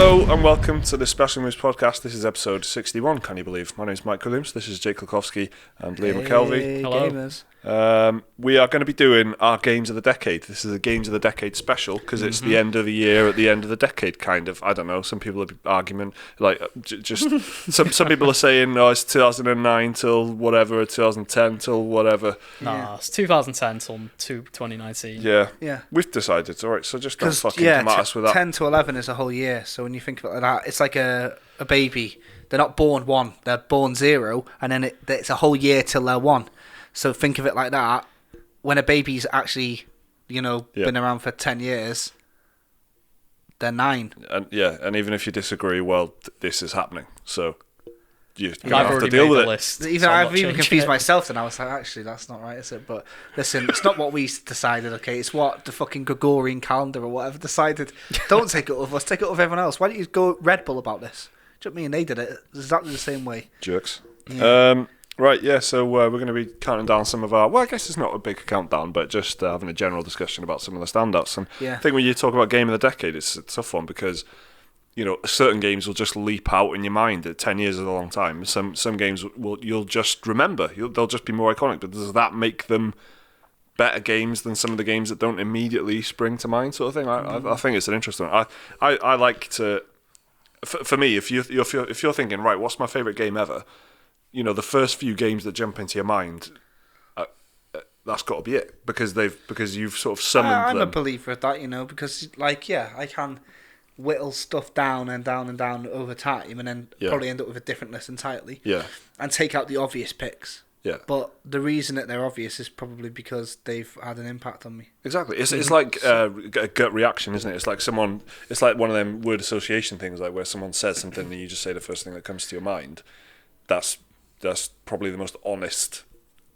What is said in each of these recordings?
Hello and welcome to the Special Moves podcast. This is episode 61, can you believe? My name is Mike Williams, this is Jake Lukowski and Liam McKelvey. Hello. Gamers. We are going to be doing our Games of the Decade. This is a Games of the Decade special because it's the end of the year at the end of the decade, kind of. I don't know, some people are arguing, like, just some people are saying, no, it's 2009 till whatever, or 2010 till whatever. Nah, it's 2010 till 2019. Yeah. We've decided, it's alright, so just don't fucking come at us with that. 10 to 11 is a whole year, so when you think about it like that, it's like a baby. They're not born 1, they're born 0, and then it's a whole year till they're 1. So think of it like that. When a baby's actually, been around for 10 years, they're 9. And even if you disagree, well, this is happening. So you're going I've to have to already deal made with the it. list. I've even confused myself, and I was like, actually, that's not right, is it? But listen, it's not what we decided, okay? It's what the fucking Gregorian calendar or whatever decided. Don't take it with us, take it with everyone else. Why don't you go Red Bull about this? Do you know what I mean? They did it exactly the same way. Jerks. Yeah. Right, yeah, so we're going to be counting down some of our... Well, I guess it's not a big countdown, but just having a general discussion about some of the standouts. And I think when you talk about Game of the Decade, it's a tough one because, certain games will just leap out in your mind. 10 years is a long time. Some games you'll just remember. They'll just be more iconic. But does that make them better games than some of the games that don't immediately spring to mind, sort of thing? I think it's an interesting one. I like to... For me, if you're thinking, right, what's my favourite game ever... the first few games that jump into your mind, that's got to be it because you've sort of summoned them. I'm a believer of that, because I can whittle stuff down and down and down over time, and then probably end up with a different list entirely. Yeah, and take out the obvious picks. Yeah, but the reason that they're obvious is probably because they've had an impact on me. Exactly. It's like a gut reaction, isn't it? It's like it's like one of them word association things, like where someone says something and you just say the first thing that comes to your mind. That's probably the most honest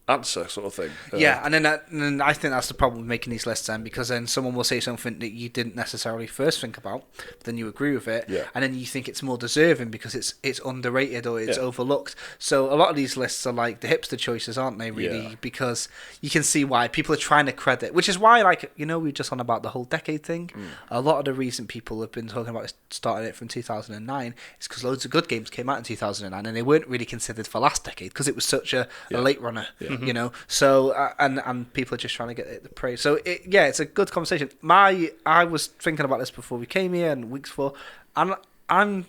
answer, sort of thing. And then I think that's the problem with making these lists then, because then someone will say something that you didn't necessarily first think about, but then you agree with it, and then you think it's more deserving because it's underrated or it's overlooked. So a lot of these lists are like the hipster choices, aren't they, really? Yeah. Because you can see why people are trying to credit, which is why, we were just on about the whole decade thing. A lot of the reason people have been talking about starting it from 2009 is because loads of good games came out in 2009 and they weren't really considered for last decade because it was such a late runner. So and people are just trying to get the praise. So it's a good conversation. I was thinking about this before we came here and weeks before, and I'm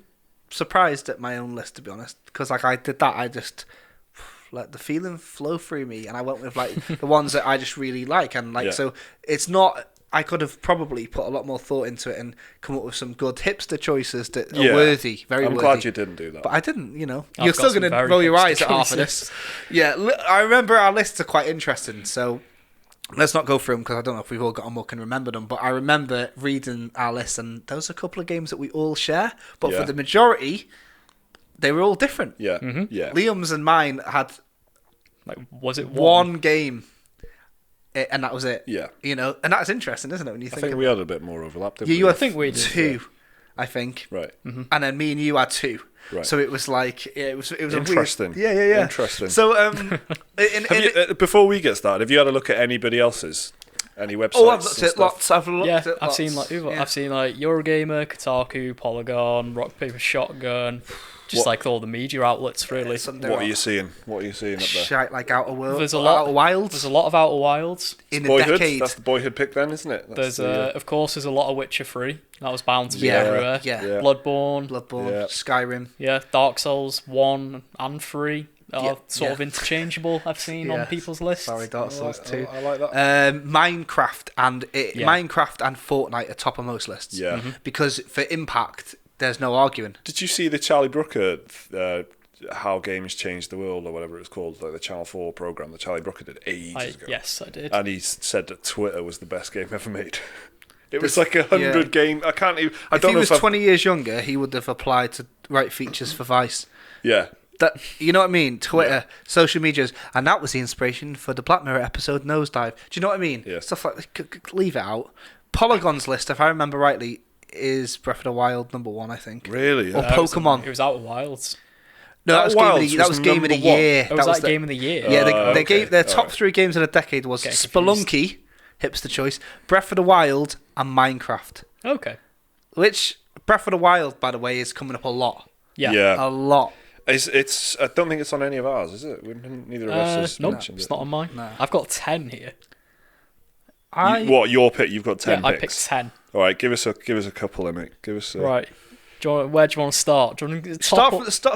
surprised at my own list, to be honest, because I did that. I just let the feeling flow through me, and I went with the ones that I just really like, and so it's not. I could have probably put a lot more thought into it and come up with some good hipster choices that are worthy, very worthy. I'm glad you didn't do that. But I didn't, You're still going to roll your eyes at half of this. Yeah, I remember our lists are quite interesting, so let's not go through them because I don't know if we've all got them or can remember them, but I remember reading our list and there was a couple of games that we all share, but for the majority, they were all different. Yeah, yeah. Liam's and mine had was it one game. And that was it. Yeah. And that's interesting, isn't it? When you think I think we had a bit more overlap, didn't we? You had 2, I think. Right. Mm-hmm. And then me and you had 2. Right. So it was like, it was interesting. A weird... Yeah. Interesting. So, before we get started, have you had a look at anybody else's? Any websites? Oh, I've looked at lots. I've seen Eurogamer, Kotaku, Polygon, Rock Paper Shotgun. Just all the media outlets, really. What are you seeing? What are you seeing up there? Shite like Outer Worlds. There's a lot. Outer Wilds. There's a lot of Outer Wilds in the Boyhood. decade. That's the Boyhood pick, then, isn't it? There's of course, there's a lot of Witcher 3. That was bound to be everywhere. Yeah. Bloodborne, Skyrim. Yeah, Dark Souls 1 and 3 are sort of interchangeable. I've seen on people's lists. Sorry, Dark Souls 2. I like that. Minecraft and Fortnite are top of most lists. Yeah, because for impact. There's no arguing. Did you see the Charlie Brooker How Games Changed the World or whatever it was called, like the Channel 4 program that Charlie Brooker did ages ago? Yes, I did. And he said that Twitter was the best game ever made. It was like 100 game. I can't even. If he was 20 years younger, he would have applied to write features for Vice. Yeah. That, you know what I mean? Twitter, social medias, and that was the inspiration for the Black Mirror episode Nosedive. Do you know what I mean? Yeah. Stuff like leave it out. Polygon's list, if I remember rightly, is Breath of the Wild number 1, I think. Really? Or Pokemon. It was Outer Wilds. No, that was Game of the Year. Oh, was that Game of the Year? Yeah, they gave their top 3 games of the decade was Spelunky, hipster choice, Breath of the Wild, and Minecraft. Okay. Which Breath of the Wild, by the way, is coming up a lot. Yeah. A lot. It's. I don't think it's on any of ours, is it? Neither of us has mentioned it's it. not on mine. No. I've got 10 here. What your pick? You've got 10 picks. I picked 10. All right, give us a couple, Emmett. Give us right. Where do you want to start? Do you want to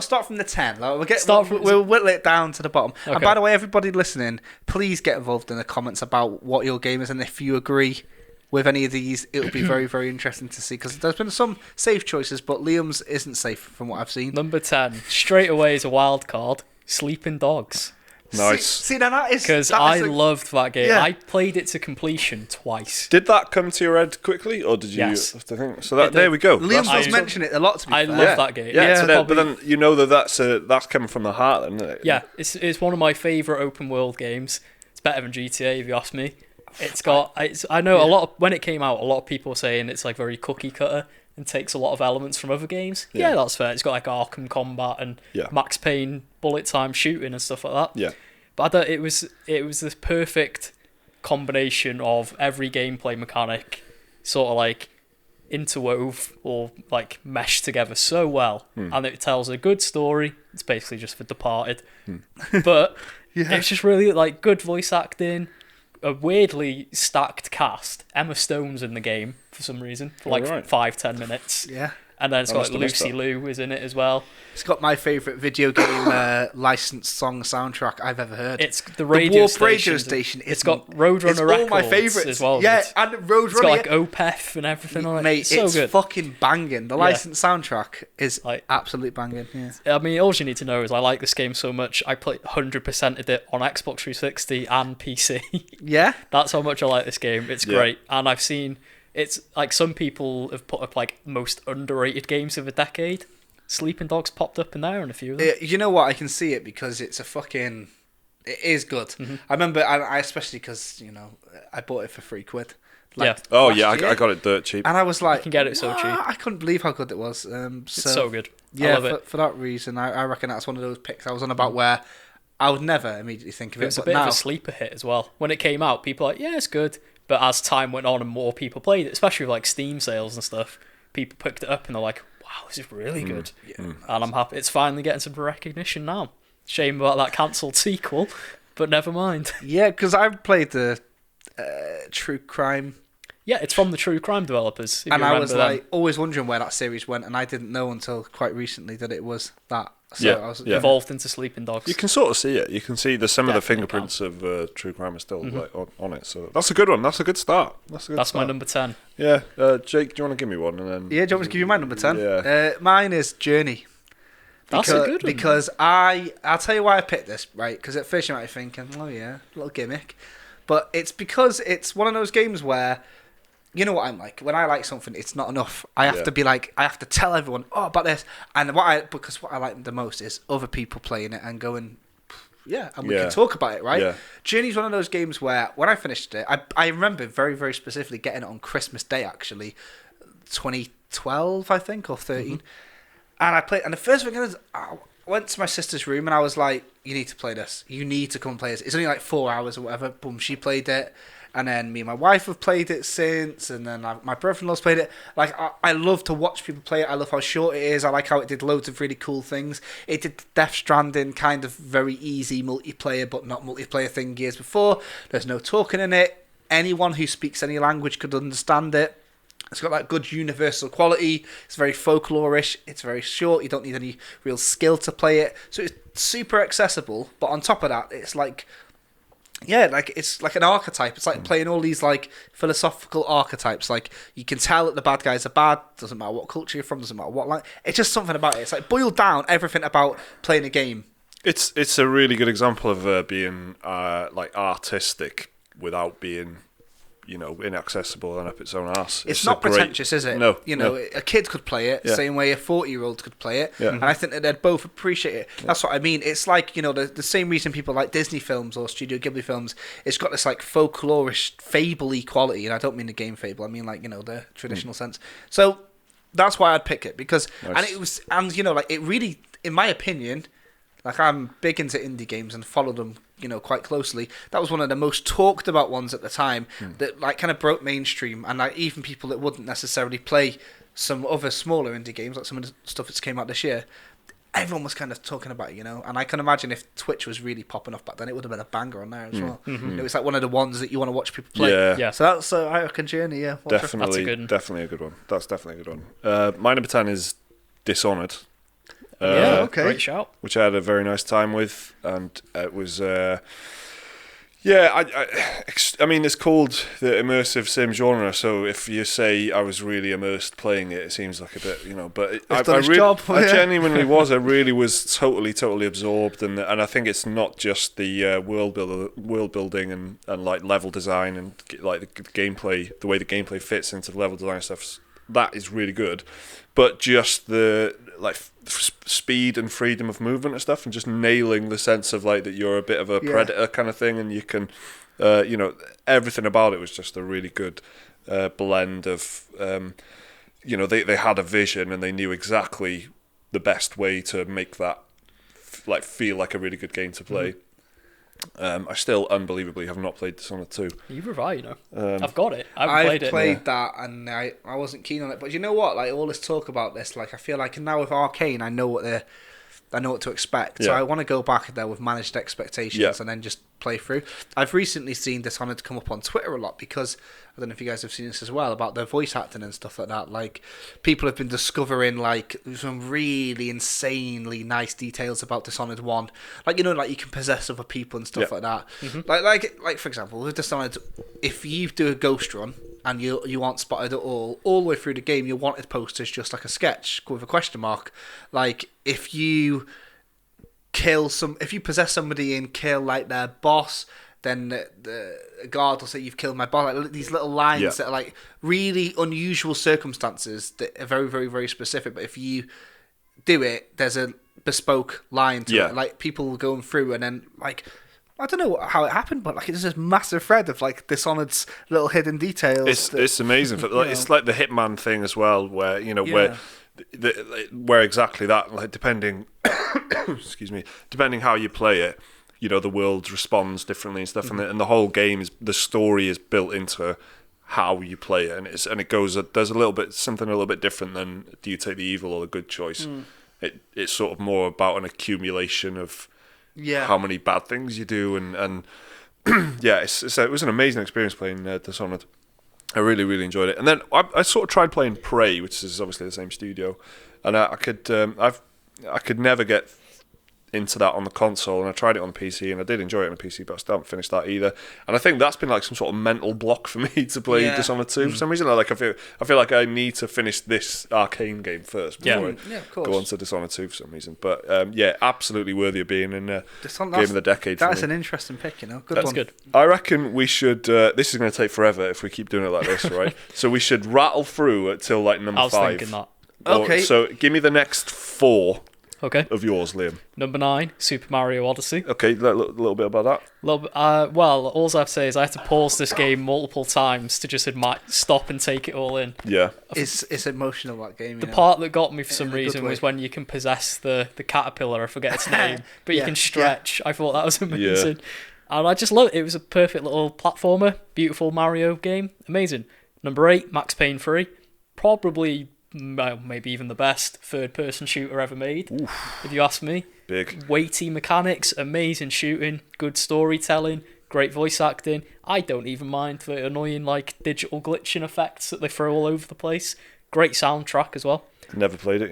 start from the 10. We'll whittle it down to the bottom. Okay. And by the way, everybody listening, please get involved in the comments about what your game is, and if you agree with any of these, it'll be very, very interesting to see, because there's been some safe choices, but Liam's isn't safe from what I've seen. Number 10, straight away is a wild card, Sleeping Dogs. Nice. See, now that is... Because I loved that game. Yeah. I played it to completion twice. Did that come to your head quickly, or did you have to think? So there we go. Liam does mention it a lot, to be fair. I love that game. Yeah, but then you know that's coming from the heart, then, isn't it? Yeah, it's one of my favourite open world games. It's better than GTA, if you ask me. I know a lot of, when it came out, a lot of people were saying it's like very cookie cutter and takes a lot of elements from other games. Yeah, that's fair. It's got like Arkham combat and Max Payne bullet time shooting and stuff like that. Yeah. But I thought it was this perfect combination of every gameplay mechanic sort of like interwove or like meshed together so well. And it tells a good story. It's basically just for Departed. But it's just really like good voice acting, a weirdly stacked cast. Emma Stone's in the game for some reason for like 5-10 minutes. Yeah. And then it's got like Lucy Liu is in it as well. It's got my favourite video game licensed song soundtrack I've ever heard. It's the radio station. It's got Roadrunner Records all my favourites as well. Yeah, and Roadrunner. It's got like Opeth and everything on it. Mate, it's so good. Fucking banging. The licensed soundtrack is like absolutely banging. Yeah. I mean, all you need to know is I like this game so much. I played 100%ed it on Xbox 360 and PC. Yeah? That's how much I like this game. It's great. And I've seen... It's like some people have put up like most underrated games of the decade. Sleeping Dogs popped up in there and a few of them. You know what? I can see it because it's it is good. I remember, I especially because, I bought it for £3. I got it dirt cheap. And I was like... You can get it so cheap. I couldn't believe how good it was. It's so good. I love it. For that reason, I reckon that's one of those picks I was on about where I would never immediately think of it. It was a bit of a sleeper hit as well. When it came out, people were like, yeah, it's good. But as time went on and more people played it, especially with like Steam sales and stuff, people picked it up and they're like, wow, this is really good. And I'm happy it's finally getting some recognition now. Shame about that cancelled sequel, but never mind. Yeah, because I've played the True Crime. Yeah, it's from the True Crime developers. And I was like always wondering where that series went, and I didn't know until quite recently that it was that. So I was evolved into Sleeping Dogs. You can sort of see it. You can see some of the fingerprints of True Crime are still like on it. So that's a good one. That's a good start. That's my number 10. Yeah, Jake, do you want to give me one? And then do you want me to give you my number 10? Yeah. Mine is Journey. That's a good one. Because I'll tell you why I picked this, right? Because at first you might be thinking, oh yeah, little gimmick, but it's because it's one of those games where. You know what I'm like. When I like something, it's not enough. I have to be like, I have to tell everyone, about this. And because what I like the most is other people playing it and going, and we can talk about it, right? Yeah. Journey's one of those games where when I finished it, I remember very, very specifically getting it on Christmas Day, actually, 2012, I think, or 13. And I played, and the first thing I went to my sister's room and I was like, you need to play this. You need to come and play this. It's only like 4 hours or whatever. Boom, she played it. And then me and my wife have played it since, and then my brother-in-law's played it. Like, I love to watch people play it. I love how short it is. I like how it did loads of really cool things. It did Death Stranding, kind of very easy multiplayer, but not multiplayer thing years before. There's no talking in it. Anyone who speaks any language could understand it. It's got that good universal quality. It's very folklorish. It's very short. You don't need any real skill to play it. So it's super accessible. But on top of that, it's like... Yeah, like it's like an archetype. It's like playing all these like philosophical archetypes. Like you can tell that the bad guys are bad. Doesn't matter what culture you're from. Doesn't matter what it's just something about it. It's like boiled down everything about playing a game. It's a really good example of being like artistic without being inaccessible and up its own arse. It's not pretentious, is it? No. A kid could play it, same way a 40-year-old could play it, and I think that they'd both appreciate it. That's what I mean. It's like, the same reason people like Disney films or Studio Ghibli films, it's got this like folklorish, fable-y quality, and I don't mean the game fable, I mean like, the traditional sense. So that's why I'd pick it, because, it really, in my opinion, like I'm big into indie games and follow them, quite closely. That was one of the most talked about ones at the time that like kind of broke mainstream, and like even people that wouldn't necessarily play some other smaller indie games, like some of the stuff that's came out this year, everyone was kind of talking about it, and I can imagine if Twitch was really popping off back then, it would have been a banger on there as well. It was like one of the ones that you want to watch people play. Yeah. So that's I reckon Journey. Yeah, definitely a good one. That's definitely a good one. My number 10 is Dishonored. Okay, great shout. Which I had a very nice time with, and it was. I mean, it's called the immersive sim genre, so if you say I was really immersed playing it, it seems like a bit, but I genuinely was. I really was totally absorbed, and I think it's not just the world building and like level design and like the gameplay, the way the gameplay fits into the level design stuff. That is really good, but just the speed and freedom of movement and stuff, and just nailing the sense of like that you're a bit of a predator kind of thing, and you can, everything about it was just a really good blend of, they had a vision and they knew exactly the best way to make that feel like a really good game to play. I still unbelievably have not played Dishonored 2. You're right, I've got it. I've played that, and I wasn't keen on it. But you know what? Like all this talk about this, I feel like now with Arcane, I know what to expect. So I want to go back there with managed expectations and then just play through. I've recently seen Dishonored come up on Twitter a lot because I don't know if you guys have seen this as well about their voice acting and stuff like that. Like people have been discovering some really insanely nice details about Dishonored 1. Like you can possess other people and stuff like that. Like for example, with Dishonored, if you do a ghost run and you aren't spotted at all the way through the game, your wanted poster is just like a sketch with a question mark. Like if you possess somebody and kill like their boss, then the guard will say you've killed my boss. Like these little lines that are like really unusual circumstances that are very, very, very specific. But if you do it, there's a bespoke line to it. Like people going through and then like I don't know how it happened, but like it's this massive thread of like Dishonored's little hidden details. It's amazing. It's like the Hitman thing as well, where where exactly that, like depending depending how you play it, the world responds differently and stuff, and the whole game the story is built into how you play it, and it goes there's something a little bit different than do you take the evil or the good choice. It's sort of more about an accumulation of how many bad things you do, and it was an amazing experience playing Dishonored. I really, really enjoyed it. And then I sort of tried playing Prey, which is obviously the same studio, and I could never get into that on the console, and I tried it on the PC, and I did enjoy it on the PC, but I still haven't finished that either. And I think that's been like some sort of mental block for me to play Dishonored 2 for some reason. I feel like I need to finish this Arcane game first before I go on to Dishonored 2 for some reason. But absolutely worthy of being in Game of the Decade. That's an interesting pick, That's good. I reckon we should. This is going to take forever if we keep doing it like this, right? So we should rattle through it till like number 5. I was thinking that. Okay. So give me the next 4. Okay. Of yours, Liam. Number 9, Super Mario Odyssey. Okay, a little bit about that. Well, all I have to say is I had to pause this game multiple times to just stop and take it all in. Yeah. It's emotional, that game. The part that got me for some reason was when you can possess the caterpillar, I forget its name, but you can stretch. I thought that was amazing. And I just love it. It was a perfect little platformer, beautiful Mario game. Amazing. Number 8, Max Payne 3. Probably... well, maybe even the best third-person shooter ever made, if you ask me. Big. Weighty mechanics, amazing shooting, good storytelling, great voice acting. I don't even mind the annoying digital glitching effects that they throw all over the place. Great soundtrack as well. Never played it,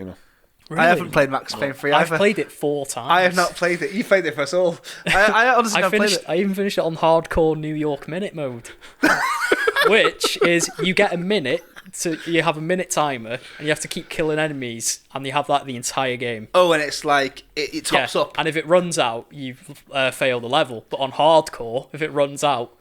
Really? I haven't played Max Payne 3 either. I've played it 4 times. I have not played it. You played it for us all. I honestly haven't played it. I even finished it on hardcore New York Minute mode. Which is, you get a minute, you have a minute timer, and you have to keep killing enemies, and you have that the entire game. Oh, and it's like, it tops up. And if it runs out, you fail the level. But on hardcore, if it runs out,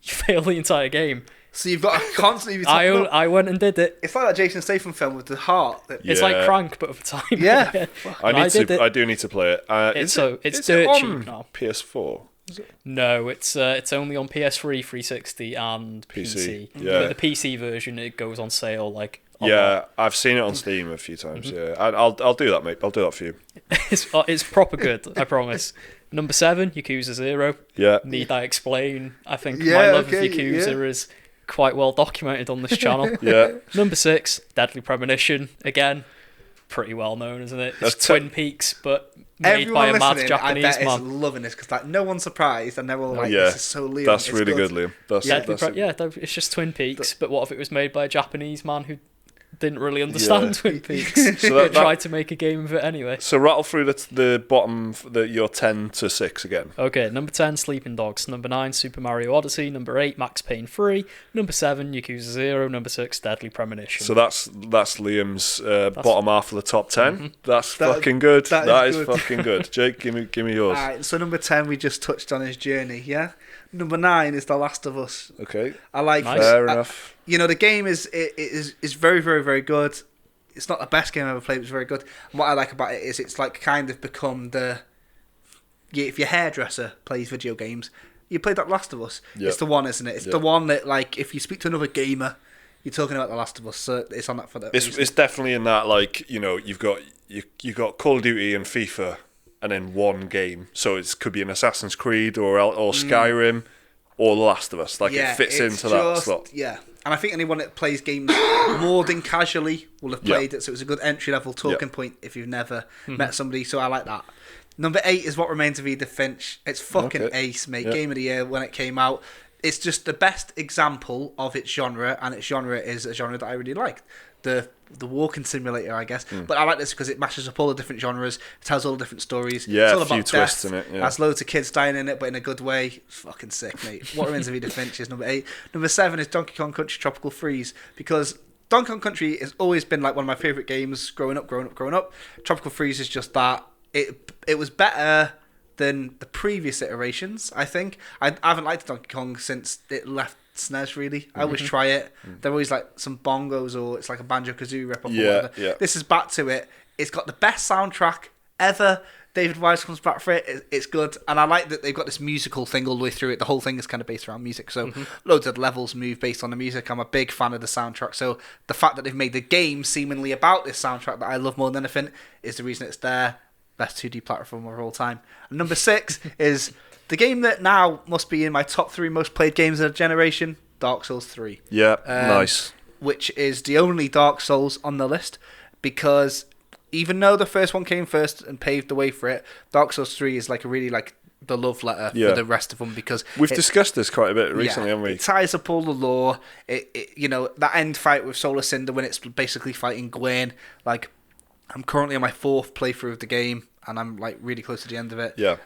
you fail the entire game. So you've got to constantly be topping up. I went and did it. It's like that Jason Statham film with the heart. It's like Crank, but with time. Yeah. I do need to play it. It's dirt cheap now. PS4? Is it? No, it's only on PS3, 360, and PC. Yeah. But the PC version, it goes on sale I've seen it on Steam a few times. Yeah, I'll do that, mate. I'll do that for you. It's proper good, I promise. Number 7, Yakuza 0. Yeah. Need I explain? I think my love of Yakuza is quite well documented on this channel. Yeah. Number 6, Deadly Premonition. Again, pretty well known, isn't it? It's That's Twin Peaks, but made by a mad Japanese I bet man. is loving this because like no one's surprised and they're all like, Yeah. "This is so Liam." That's It's really good, Liam. It's just Twin Peaks, but what if it was made by a Japanese man who didn't really understand Twin Peaks? So But tried to make a game of it anyway. So rattle through the bottom, your 10 to 6 again. Okay, number 10, Sleeping Dogs. Number 9, Super Mario Odyssey. Number 8, Max Payne 3. Number 7, Yakuza 0. Number 6, Deadly Premonition. So that's Liam's bottom half of the top 10. Mm-hmm. That's fucking good. That is good. fucking good. Jake, give me yours. Alright, so number 10 we just touched on his journey, yeah? Number 9 is The Last of Us. Okay. I like Nice. Fair enough. You know, the game is very, very, very good. It's not the best game I've ever played, but it's very good. And what I like about it is it's like kind of become if your hairdresser plays video games, you play that Last of Us. Yep. It's the one, isn't it? It's Yep. the one that, like, if you speak to another gamer, you're talking about The Last of Us, so it's on that for that reason. It's definitely in that, like, you know, you've got Call of Duty and FIFA and then one game. So it could be an Assassin's Creed or Skyrim or The Last of Us. Like, it fits into that slot. Yeah. And I think anyone that plays games more than casually will have played it, so it's a good entry-level talking point if you've never met somebody, so I like that. Number 8 is What Remains of Edith Finch. It's fucking ace, mate. Game of the year when it came out. It's just the best example of its genre, and its genre is a genre that I really liked. The walking simulator, I guess. But I like this because it mashes up all the different genres, it tells all the different stories. Yeah, it's all a few about twists death. in it. Yeah. Has loads of kids dying in it, but in a good way. It's fucking sick, mate. What Remains of Edith Finch is number 8. Number 7 is Donkey Kong Country Tropical Freeze, because Donkey Kong Country has always been like one of my favourite games growing up. Tropical Freeze is just that. It was better than the previous iterations, I think. I haven't liked Donkey Kong since it left SNES, really. I always try it. They're always like some bongos or it's like a Banjo-Kazooie rip-off or whatever. Yeah. This is back to it. It's got the best soundtrack ever. David Wise comes back for it. It's good. And I like that they've got this musical thing all the way through it. The whole thing is kind of based around music. So loads of levels move based on the music. I'm a big fan of the soundtrack. So the fact that they've made the game seemingly about this soundtrack that I love more than anything is the reason it's there. Best 2D platform of all time. And number 6 is the game that now must be in my top 3 most played games of the generation, Dark Souls 3. Yeah, nice. Which is the only Dark Souls on the list, because even though the first one came first and paved the way for it, Dark Souls 3 is like a really like the love letter for the rest of them, because We've discussed this quite a bit recently, haven't we? It ties up all the lore. It you know, that end fight with Solar Cinder when it's basically fighting Gwen, like, I'm currently on my 4th playthrough of the game, and I'm like really close to the end of it. Yeah.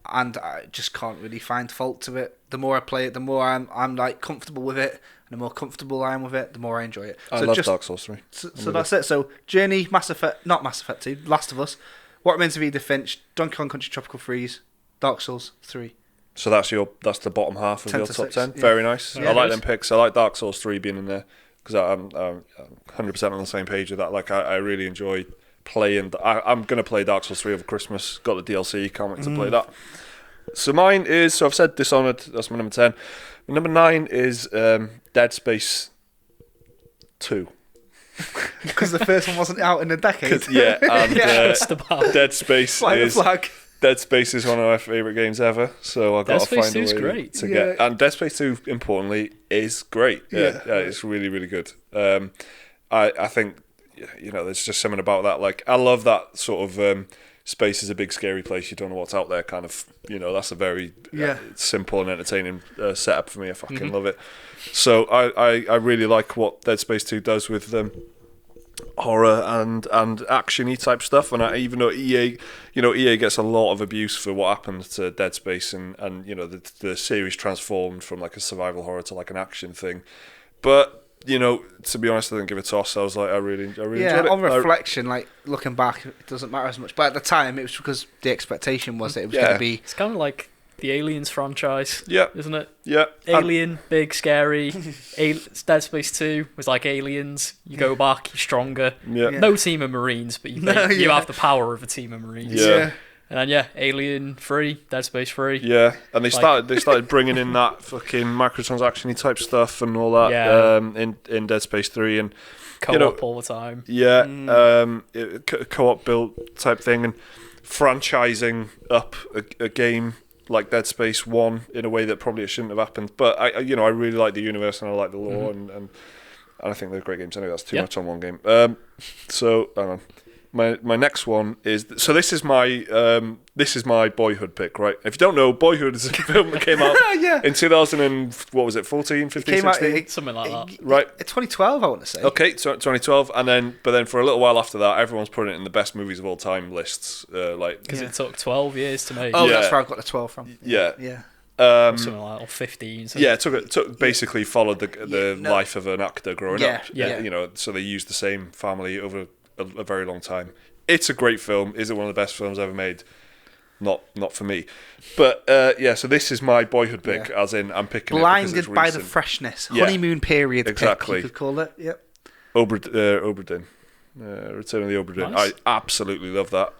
And I just can't really find fault to it. The more I play it, the more I'm like comfortable with it, and the more comfortable I am with it, the more I enjoy it. I love Dark Souls 3. So that's it. So Journey, Mass Effect, not Mass Effect 2, Last of Us, What Remains of Edith Finch, Donkey Kong Country Tropical Freeze, Dark Souls 3. So that's the bottom half of 10 your to top 6, 10. yeah. Very nice. Yeah, I like nice. them picks. I like Dark Souls 3 being in there because I'm 100% on the same page with that. Like, I really enjoy playing. I'm going to play Dark Souls 3 over Christmas. Got the DLC. Can't wait to play that. So mine is, I've said Dishonored. That's my number 10. Number 9 is Dead Space 2. Because the first one wasn't out in a decade. Yeah, and Just about. Dead Space Fly the is flag. Dead Space is one of my favourite games ever, so I've got Dead to find Space a 2 is way great. to get. And Dead Space 2, importantly, is great. Yeah, it's really, really good. I think, you know, there's just something about that. Like, I love that sort of space is a big scary place. You don't know what's out there. Kind of, you know, that's a very simple and entertaining setup for me. I fucking love it. So I really like what Dead Space 2 does with horror and action-y type stuff, and even though EA gets a lot of abuse for what happened to Dead Space, and you know the series transformed from like a survival horror to like an action thing, but you know, to be honest, I didn't give a toss. I was like, I really enjoyed it. On reflection, like looking back, it doesn't matter as much, but at the time it was because the expectation was that it was going to be. It's kind of like the Aliens franchise, isn't it? Yeah. Alien, big, scary. Dead Space 2 was like Aliens. You go back, you're stronger. Yeah. No team of Marines, but you have the power of a team of Marines. Yeah. And then Alien 3, Dead Space 3. Yeah, and they started bringing in that fucking microtransaction-y type stuff and all that in Dead Space 3 and Co-op all the time. Yeah, co-op build type thing and franchising up a game like Dead Space 1 in a way that probably it shouldn't have happened. But I really like the universe and I like the lore and I think they're great games. Anyway, that's too much on one game. So hang on. My next one is this is my Boyhood pick, right? If you don't know, Boyhood is a film that came out in 2000 and what was it, 14, 15, 16? Something like that. Right. 2012, I want to say. Okay, so 2012, but then for a little while after that, everyone's putting it in the best movies of all time lists, because it took 12 years to make. Oh, that's where I got the 12 from. Yeah. Something like that, or 15. So. Yeah, it took basically followed the life of an actor growing up. Yeah. So they used the same family over a very long time. It's a great film. Is it one of the best films ever made? Not for me. But so this is my Boyhood pick, as in I'm picking Blinded it because it's by the recent. freshness. Honeymoon period exactly. pick, you could call it. Yep. Oberdin. Return of the Oberdin. Nice. I absolutely love that.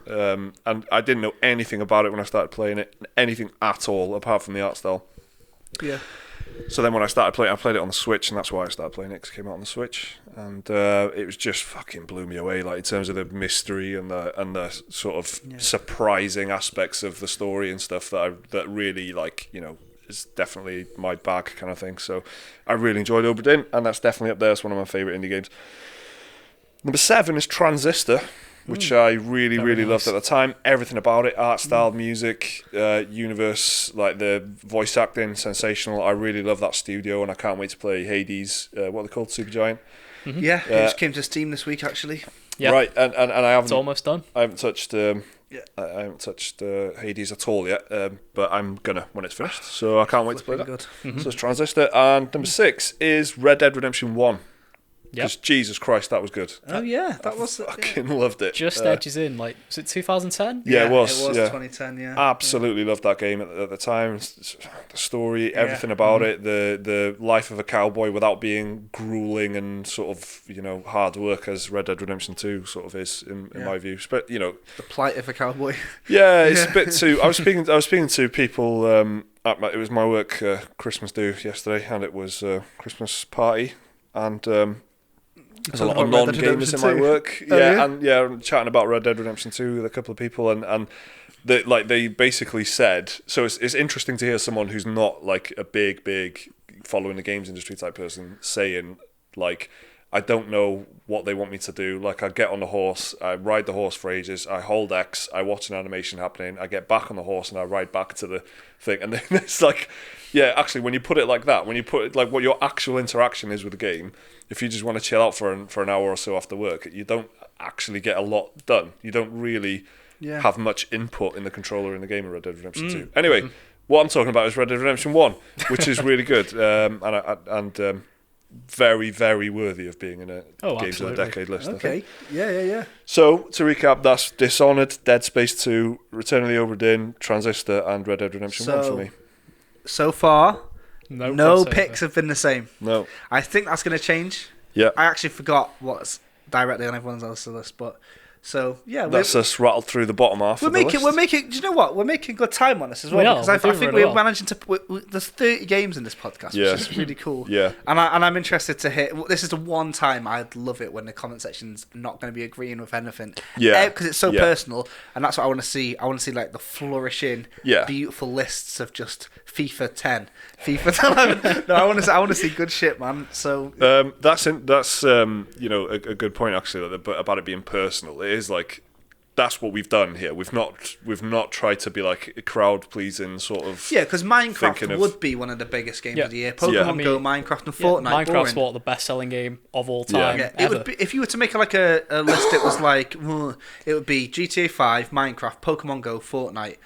And I didn't know anything about it when I started playing it. Anything at all, apart from the art style. Yeah. So then when I started playing, I played it on the Switch, and that's why I started playing it, because it came out on the Switch. And it was just fucking blew me away, like in terms of the mystery and the sort of surprising aspects of the story and stuff that really, like, is definitely my bag kind of thing. So I really enjoyed Oberdin, and that's definitely up there. It's one of my favourite indie games. Number 7 is Transistor, which I really loved at the time. Everything about it, art style, music, universe, like the voice acting, sensational. I really love that studio, and I can't wait to play Hades, what are they called, Supergiant? Mm-hmm. Yeah, it just came to Steam this week, actually. Yeah. Right, and I haven't... It's almost done. I haven't touched... I haven't touched Hades at all yet, but I'm gonna when it's finished, so I can't wait to play that. Good. So it's Transistor, and number 6 is Red Dead Redemption 1. Because Jesus Christ, that was good. Oh yeah, that was. Fucking loved it. Just edges in, like, was it 2010? Yeah, it was. It was yeah. 2010. Yeah. Absolutely loved that game at the time. The story, everything about it, the life of a cowboy without being grueling and sort of hard work as Red Dead Redemption 2 sort of is in my view. But the plight of a cowboy. Yeah, it's a bit too. I was speaking to people. It was my work Christmas do yesterday, and it was a Christmas party, and. There's a lot of non-gamers in my work. And chatting about Red Dead Redemption 2 with a couple of people, and they basically said, so it's interesting to hear someone who's not like a big following the games industry type person saying, like, I don't know what they want me to do. Like, I get on the horse, I ride the horse for ages, I hold X, I watch an animation happening, I get back on the horse and I ride back to the thing. And then it's like, yeah, actually, when you put it like that, when you put it like what your actual interaction is with the game, if you just want to chill out for an hour or so after work, you don't actually get a lot done. You don't really have much input in the controller in the game of Red Dead Redemption 2. Anyway, what I'm talking about is Red Dead Redemption 1, which is really good. And very, very worthy of being in a Games of the Decade list. Okay. Yeah. So, to recap, that's Dishonored, Dead Space 2, Return of the Oberdin, Transistor, and Red Dead Redemption 1 for me. So far, no picks have been the same. No. I think that's going to change. Yeah. I actually forgot what's directly on everyone else's list, but... So yeah, that's us rattled through the bottom half. We're making. Do you know what? We're making good time on this as well, because I think we're managing to. There's 30 games in this podcast, which is really cool. Yeah, and I'm interested to hear. This is the one time I'd love it when the comment section's not going to be agreeing with anything. Yeah, because it's so personal, and that's what I want to see. I want to see like the flourishing, beautiful lists of just FIFA 10, FIFA 11. No, I want to see good shit, man. So that's a good point actually, about it being personal. It is like that's what we've done here. We've not tried to be like crowd pleasing sort of. Yeah, because Minecraft would be one of the biggest games of the year. Pokemon Go, Minecraft, and Fortnite. Minecraft's the best-selling game of all time. Yeah, it would be if you were to make like a list. It was like it would be GTA 5, Minecraft, Pokemon Go, Fortnite.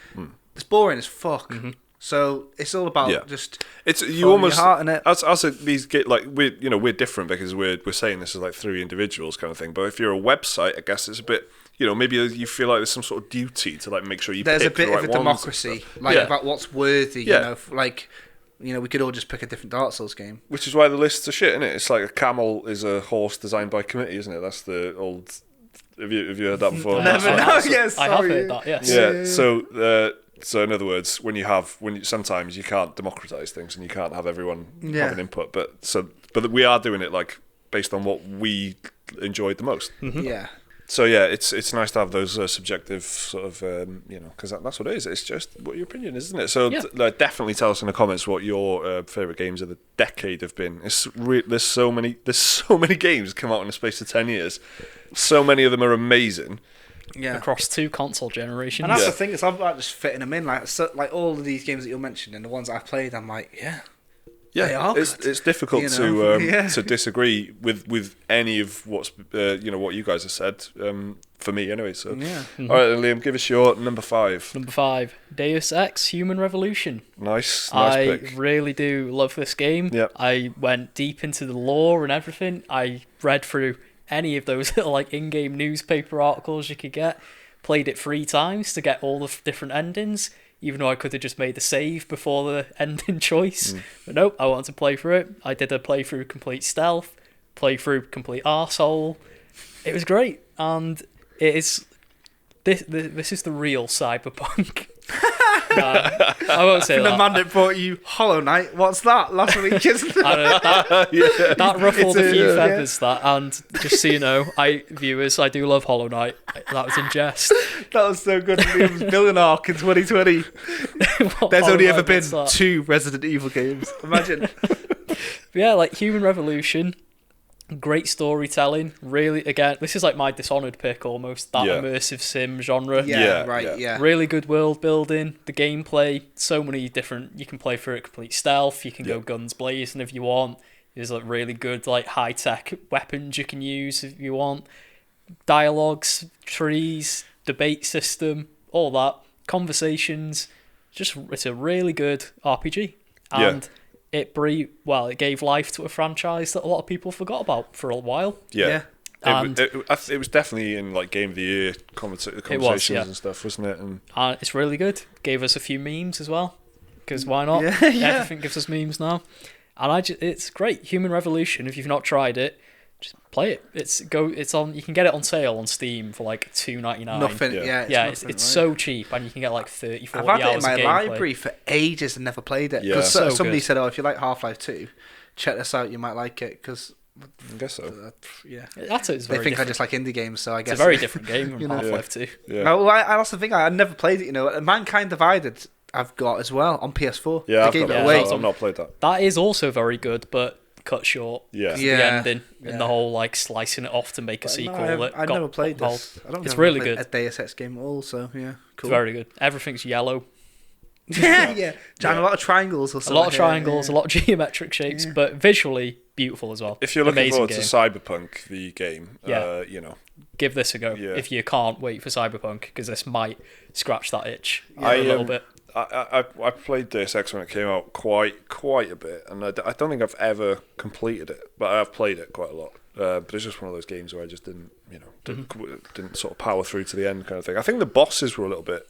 It's boring as fuck. So it's all about just you almost your heart in it. As these get like we're different because we're saying this as like 3 individuals kind of thing. But if you're a website, I guess it's a bit maybe you feel like there's some sort of duty to like make sure you. There's pick a bit the right of a democracy, about what's worthy. We could all just pick a different Dark Souls game. Which is why the lists are shit, isn't it? It's like a camel is a horse designed by committee, isn't it? That's the old. Have you heard that before? Never know. Yes, I have heard that. Yes. Yeah. So in other words, sometimes you can't democratize things and you can't have everyone have an input, but we are doing it like based on what we enjoyed the most. Yeah. So yeah, it's nice to have those subjective sort of because that's what it is. It's just what your opinion is, isn't it? So definitely tell us in the comments what your favourite games of the decade have been. There's so many games come out in the space of 10 years. So many of them are amazing. Yeah, across 2 console generations. And that's the thing, is I'm like just fitting them in. Like all of these games that you're mentioning, the ones I've played, I'm like, yeah, it's difficult to disagree with any of what's what you guys have said. For me, anyway. So all right, then, Liam, give us your number 5. Number 5, Deus Ex: Human Revolution. Nice I pick. really do love this game. Yep. I went deep into the lore and everything. I read through any of those little in-game newspaper articles you could get. Played it 3 times to get all the different endings. Even though I could have just made the save before the ending choice. But nope, I wanted to play through it. I did a playthrough complete stealth, playthrough complete arsehole. It was great. And it is... This is the real cyberpunk. I won't say that. The man that brought you Hollow Knight, what's that? Last week, isn't it? That ruffled a few feathers, that. And just so you know, viewers, I do love Hollow Knight. That was in jest. That was so good. Liam's villain arc in 2020. There's only ever been 2 Resident Evil games. Imagine. Yeah, Human Revolution. Great storytelling. Really, again, this is my Dishonored pick almost. That immersive sim genre. Yeah. Really good world building. The gameplay, so many different. You can play through it complete stealth. You can go guns blazing if you want. There's really good high tech weapons you can use if you want. Dialogues, trees, debate system, all that. Conversations. It's a really good RPG. And it gave life to a franchise that a lot of people forgot about for a while. Yeah. And it was definitely in Game of the Year conversations and stuff, wasn't it? And it's really good. Gave us a few memes as well, because why not? Everything gives us memes now. And it's great. Human Revolution. If you've not tried it, just play it. It's on. You can get it on sale on Steam for $2.99. Nothing. It's so cheap, and you can get 30, 40 I've had hours it in my of gameplay. library for ages and never played it. Yeah. Somebody said, if you like Half-Life 2, check this out. You might like it because. I guess so. That's it. They think I just like indie games, so I guess it's a very different game from Half-Life 2. Yeah. No, that's the thing. I never played it. Mankind Divided, I've got as well on PS4. Yeah, I've not played that. That is also very good, but cut short. Yeah. The ending and the whole slicing it off to make a sequel. I've never played this. I don't think it's I've really played good. A Deus Ex game at all, so cool. It's very good. Everything's yellow. Yeah. A lot of triangles or something. A lot of triangles, a lot of geometric shapes, but visually beautiful as well. If you're looking forward to Cyberpunk, the game, give this a go. Yeah. If you can't wait for Cyberpunk, because this might scratch that itch a little bit. I played Deus Ex when it came out quite a bit, and I don't think I've ever completed it, but I've played it quite a lot. But it's just one of those games where I just didn't sort of power through to the end kind of thing. I think the bosses were a little bit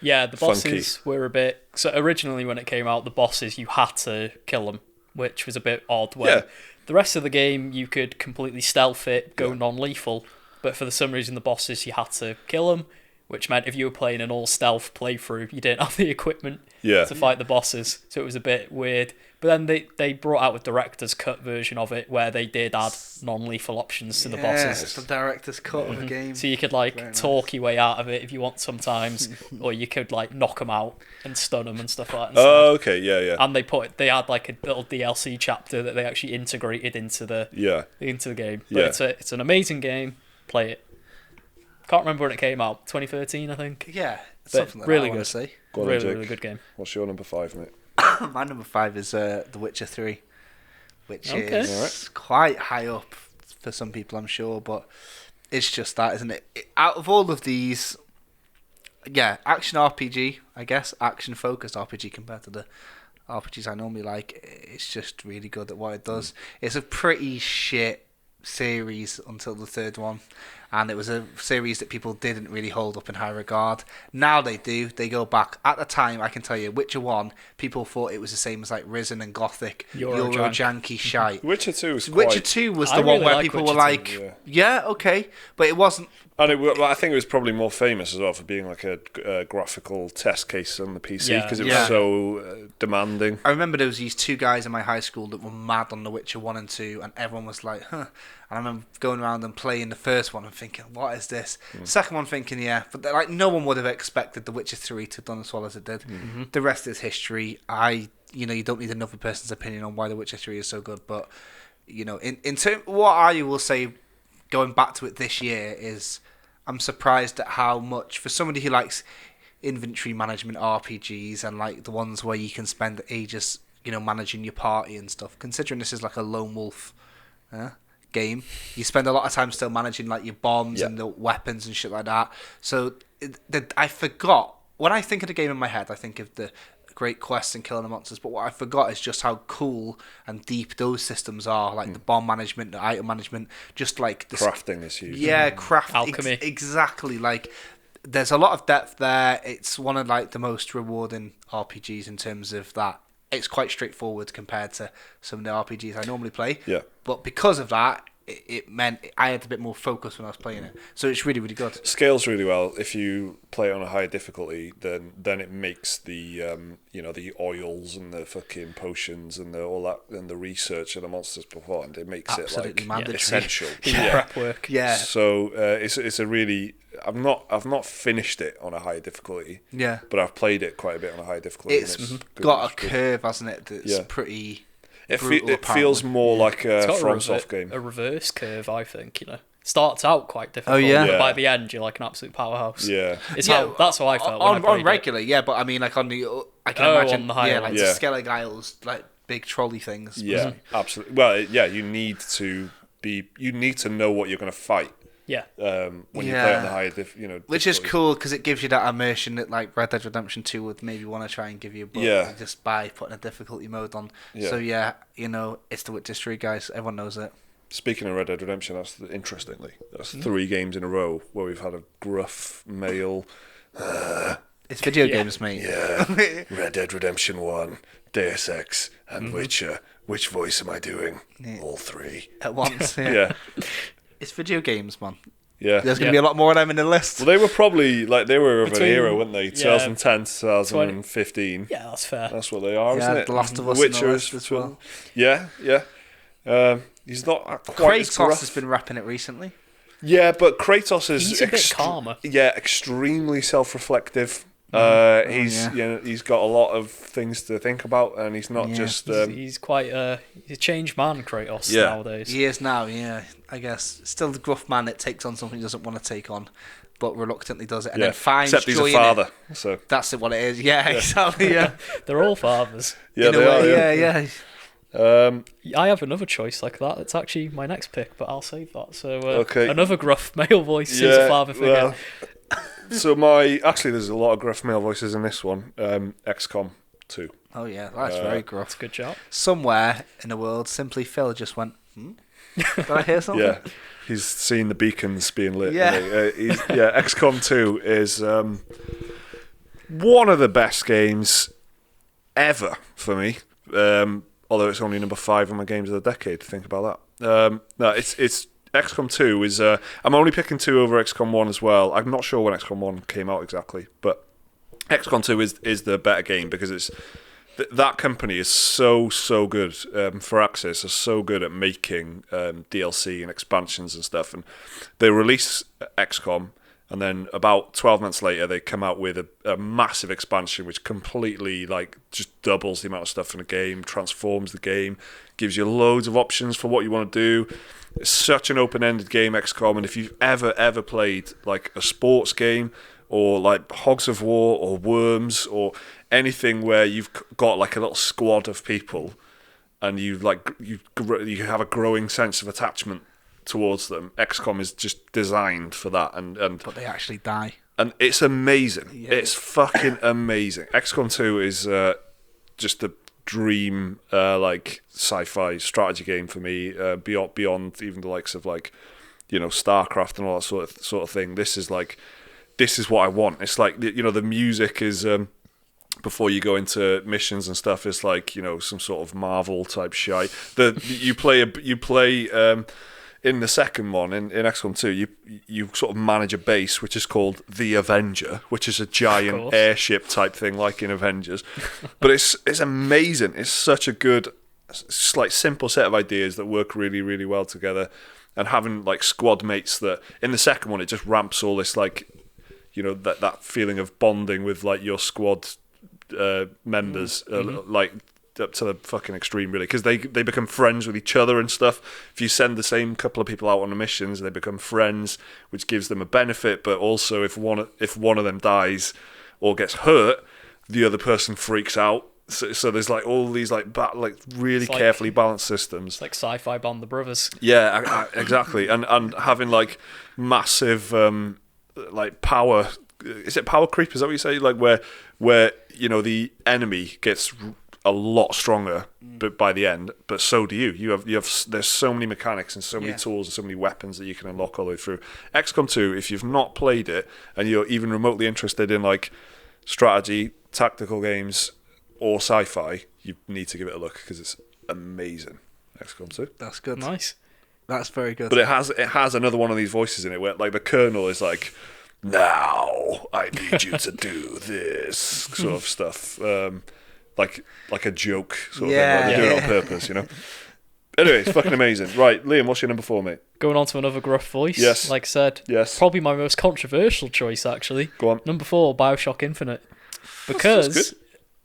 the bosses were a bit. So originally when it came out, the bosses you had to kill them, which was a bit odd. The rest of the game you could completely stealth it, go non-lethal, but for some reason the bosses you had to kill them. Which meant if you were playing an all-stealth playthrough, you didn't have the equipment to fight the bosses. So it was a bit weird. But then they brought out a director's cut version of it where they did add non-lethal options to the bosses. It's the director's cut of the game. So you could talk your way out of it if you want sometimes, or you could knock them out and stun them and stuff like that. Oh, okay, yeah. And they had a little DLC chapter that they actually integrated into the game. But it's an amazing game. Play it. Can't remember when it came out. 2013, I think. Yeah, something like really that. Good. Go on, really good game. What's your number 5, mate? My number 5 is The Witcher 3, which is quite high up for some people, I'm sure, but it's just that, isn't it? Out of all of these, action RPG, I guess, action-focused RPG compared to the RPGs I normally like, it's just really good at what it does. It's a pretty shit series until the third one, and it was a series that people didn't really hold up in high regard. Now they do. They go back. At the time, I can tell you, Witcher 1, people thought it was the same as Risen and Gothic, Euro-janky shite. Witcher 2 was Witcher 2 was the one where people were like, okay, but it wasn't. And I think it was probably more famous as well for being a graphical test case on the PC because it was so demanding. I remember there was these 2 guys in my high school that were mad on The Witcher 1 and 2, and everyone was like, huh. And I remember going around and playing the first one and thinking, what is this? Second one thinking, yeah, but like no one would have expected The Witcher 3 to have done as well as it did. The rest is history. You don't need another person's opinion on why The Witcher 3 is so good, but in terms, what I will say, going back to it this year, is I'm surprised at how much, for somebody who likes inventory management RPGs and like the ones where you can spend ages, managing your party and stuff, considering this is like a lone wolf game, you spend a lot of time still managing like your bombs and the weapons and shit like that. So I forgot, when I think of the game in my head, I think of the great quests and killing the monsters, but what I forgot is just how cool and deep those systems are, like the bomb management, the item management, just like the crafting is huge. Yeah, alchemy. Exactly. Like there's a lot of depth there. It's one of like the most rewarding RPGs in terms of that. It's quite straightforward compared to some of the RPGs I normally play. Yeah. But because of that, it meant I had a bit more focus when I was playing it. So it's really, really good. Scales really well. If you play it on a higher difficulty, then it makes the the oils and the fucking potions and all that and the research of the monsters beforehand. It makes Absolutely it mandatory. essential. Prep work. Yeah. So it's a really. I've not finished it on a higher difficulty. Yeah. But I've played it quite a bit on a higher difficulty. It's got a curve, hasn't it? That's pretty. It feels more like a FromSoft game. A reverse curve, I think. Starts out quite difficult, but by the end you're like an absolute powerhouse. Yeah, that's how I felt on regular. Yeah, but I mean, like on the, I can imagine, on the higher like the Skellige like big trolley things. Yeah, absolutely. Well, you need to know what you're going to fight. Yeah. When you play on the higher which is cool because it gives you that immersion that like Red Dead Redemption 2 would maybe want to try and give you, but just by putting a difficulty mode on. Yeah. So it's The Witcher 3, guys. Everyone knows it. Speaking of Red Dead Redemption, that's 3 games in a row where we've had a gruff male. It's video games, mate. Yeah. Red Dead Redemption 1, Deus Ex, and Witcher. Which voice am I doing? Yeah. All 3 at once. Yeah. It's video games, man. Yeah. There's going to be a lot more of them in the list. Well, they were probably they were of an era, weren't they? 2010, 2015. Yeah, that's fair. That's what they are, isn't it? The Last of Us Witcher as well. Yeah. He's not quite Kratos has been rapping it recently. Yeah, but Kratos is he's a bit calmer. Yeah, extremely self-reflective. He's got a lot of things to think about, and he's not just. He's quite he's a changed man, Kratos nowadays. He is now, I guess. Still the gruff man that takes on something he doesn't want to take on, but reluctantly does it, and then finds except he's a father. So that's what it is. Yeah, exactly. Yeah, they're all fathers. Yeah, they are. Yeah. I have another choice like that. It's actually my next pick, but I'll save that. So another gruff male voice is a father figure. Well, so there's a lot of gruff male voices in this one. XCOM 2. Oh yeah, that's very gruff. That's a good job. Somewhere in the world, Simply Phil just went, Did I hear something? Yeah, he's seen the beacons being lit. Yeah. XCOM 2 is one of the best games ever for me. Although it's only number 5 on my games of the decade. Think about that. No, it's XCOM 2 is. I'm only picking 2 over XCOM 1 as well. I'm not sure when XCOM 1 came out exactly, but XCOM 2 is the better game because it's that company is so good. Firaxis are so good at making DLC and expansions and stuff, and they release XCOM. And then about 12 months later, they come out with a massive expansion which completely just doubles the amount of stuff in the game, transforms the game, gives you loads of options for what you want to do. It's such an open-ended game, XCOM, and if you've ever played a sports game or Hogs of War or Worms or anything where you've got a little squad of people and you have a growing sense of attachment towards them, XCOM is just designed for that, but they actually die, and it's amazing. It's fucking amazing. XCOM 2 is just a dream sci-fi strategy game for me, beyond even the likes of StarCraft and all that sort of thing. This is what I want. It's the music is before you go into missions and stuff, it's some sort of Marvel type shite. You play in the second one, in XCOM 2, you sort of manage a base which is called the Avenger, which is a giant airship type thing like in Avengers. But it's amazing. It's such a good like simple set of ideas that work really, really well together, and having like squad mates that in the second one it just ramps all this like, that feeling of bonding with like your squad members, like up to the fucking extreme, really, because they become friends with each other and stuff. If you send the same couple of people out on the missions, they become friends, which gives them a benefit. But also, if one of them dies or gets hurt, the other person freaks out. So there's like all these like really carefully balanced systems. It's like sci-fi Band the Brothers. Yeah, exactly, and having like massive like power. Is it power creep? Is that what you say? Like where the enemy gets a lot stronger, but by the end, but so do you. You have. There's so many mechanics and so many tools and so many weapons that you can unlock all the way through. XCOM 2, if you've not played it and you're even remotely interested in like strategy, tactical games, or sci-fi, you need to give it a look because it's amazing. XCOM 2. That's good. Nice. That's very good. But it has another one of these voices in it where like the Colonel is like, "Now I need you to do this," sort of stuff. Like a joke sort of thing. Like they're doing it on purpose, Anyway, it's fucking amazing. Right, Liam, what's your number 4, mate? Going on to another gruff voice. Yes. Like I said. Yes. Probably my most controversial choice, actually. Go on. Number 4, BioShock Infinite. Because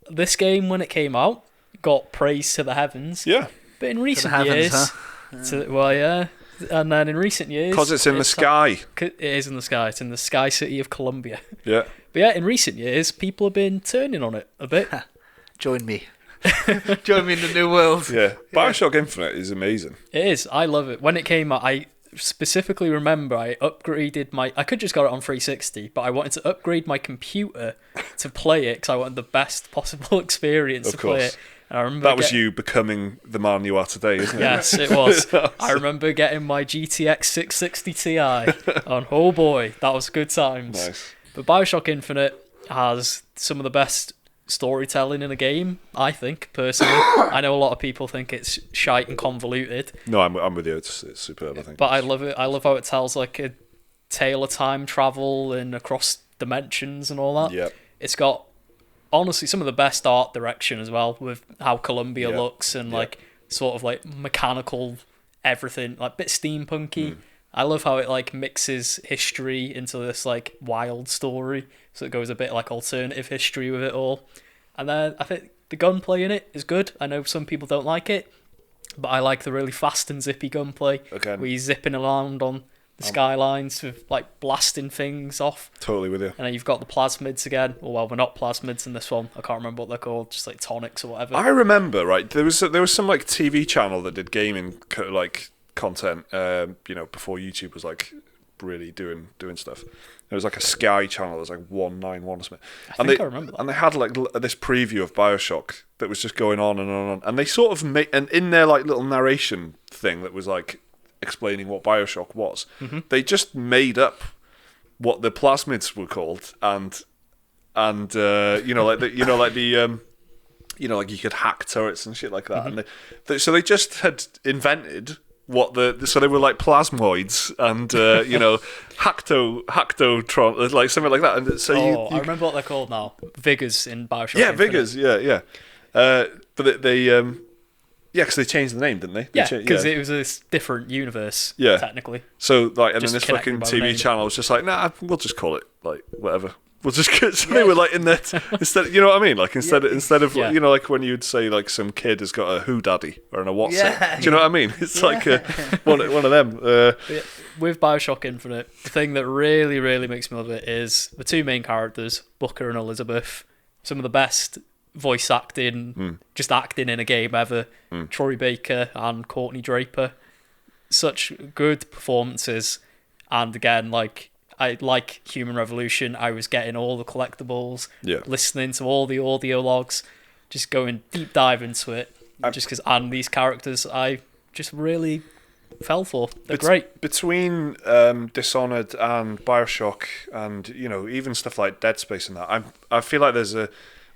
this game, when it came out, got praise to the heavens. Yeah. But in recent years... Well, yeah. And then in recent years... Because it's in the sky. It is in the sky. It's in the sky city of Columbia. Yeah. But yeah, in recent years, people have been turning on it a bit. Join me. Join me in the new world. Yeah. BioShock Infinite is amazing. It is. I love it. When it came out, I specifically remember I upgraded I could just got it on 360, but I wanted to upgrade my computer to play it because I wanted the best possible experience play it. And I remember that was you becoming the man you are today, isn't it? Yes, it was. I remember getting my GTX 660 Ti, and oh boy, that was good times. Nice. But BioShock Infinite has some of the best storytelling in a game, I think, personally. I know a lot of people think it's shite and convoluted. No, I'm with you. It's superb, I think. But I love it. I love how it tells like a tale of time travel and across dimensions and all that. Yeah. It's got honestly some of the best art direction as well, with how Columbia looks and like sort of like mechanical everything, like a bit steampunky. I love how it like mixes history into this like wild story, so it goes a bit like alternative history with it all. And then I think the gunplay in it is good. I know some people don't like it, but I like the really fast and zippy gunplay. Okay. Where you're zipping around on the skylines with like blasting things off. Totally with you. And then you've got the plasmids again. Well, we're not plasmids in this one. I can't remember what they're called, just like tonics or whatever. I remember, right? There was some like TV channel that did gaming like content, before YouTube was like really doing stuff. There was like a Sky channel. There was like 191 or something. I think I remember that. And they had like this preview of BioShock that was just going on and on and on. And they sort of made, and in their like little narration thing that was like explaining what BioShock was, they just made up what the plasmids were called, and like you could hack turrets and shit like that. And so they just had invented so they were like plasmoids and hactotron, like something like that. And so I remember what they're called now. Vigors in BioShock. Yeah, Infinite. Vigors. Yeah. But they because they changed the name, didn't they? Yeah, because it was a different universe. Yeah, technically. So like, and Just then this fucking connected by TV name. channel was just like, nah, we'll just call it like whatever. We'll just get. So they were like in that instead. You know what I mean? Like instead of like when you'd say like some kid has got a Who Daddy or a What's It. Do you know what I mean? It's like one of them. With BioShock Infinite, the thing that really, really makes me love it is the two main characters, Booker and Elizabeth. Some of the best voice acting, just acting in a game ever. Troy Baker and Courtney Draper. Such good performances. And again, like, I like Human Revolution. I was getting all the collectibles, listening to all the audio logs, just going deep dive into it. And these characters I just really fell for. They're great. Between Dishonored and BioShock and, even stuff like Dead Space and that, I feel like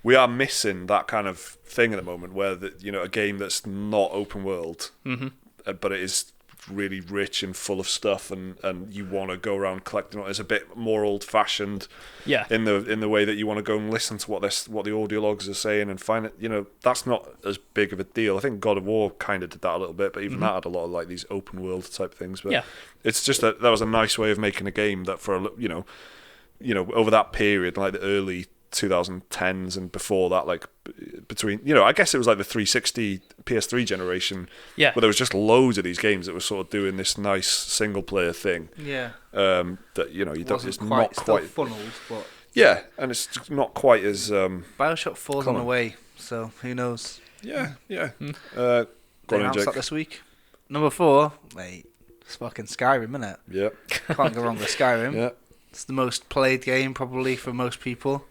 we are missing that kind of thing at the moment where a game that's not open world, but it is really rich and full of stuff, and you want to go around collecting it. It's a bit more old-fashioned, in the way that you want to go and listen to what the audio logs are saying and find it. That's not as big of a deal. I think God of War kind of did that a little bit, but even that had a lot of like these open world type things. But it's just that was a nice way of making a game that for over that period, like the early 2010s and before that, like between I guess it was like the 360 PS3 generation, where there was just loads of these games that were sort of doing this nice single player thing, that you don't, it's not quite funneled, but and it's not quite as BioShock 4's on the way, so who knows. They announced that this week. Number 4, mate, it's fucking Skyrim, innit? Can't go wrong with Skyrim. It's the most played game probably for most people.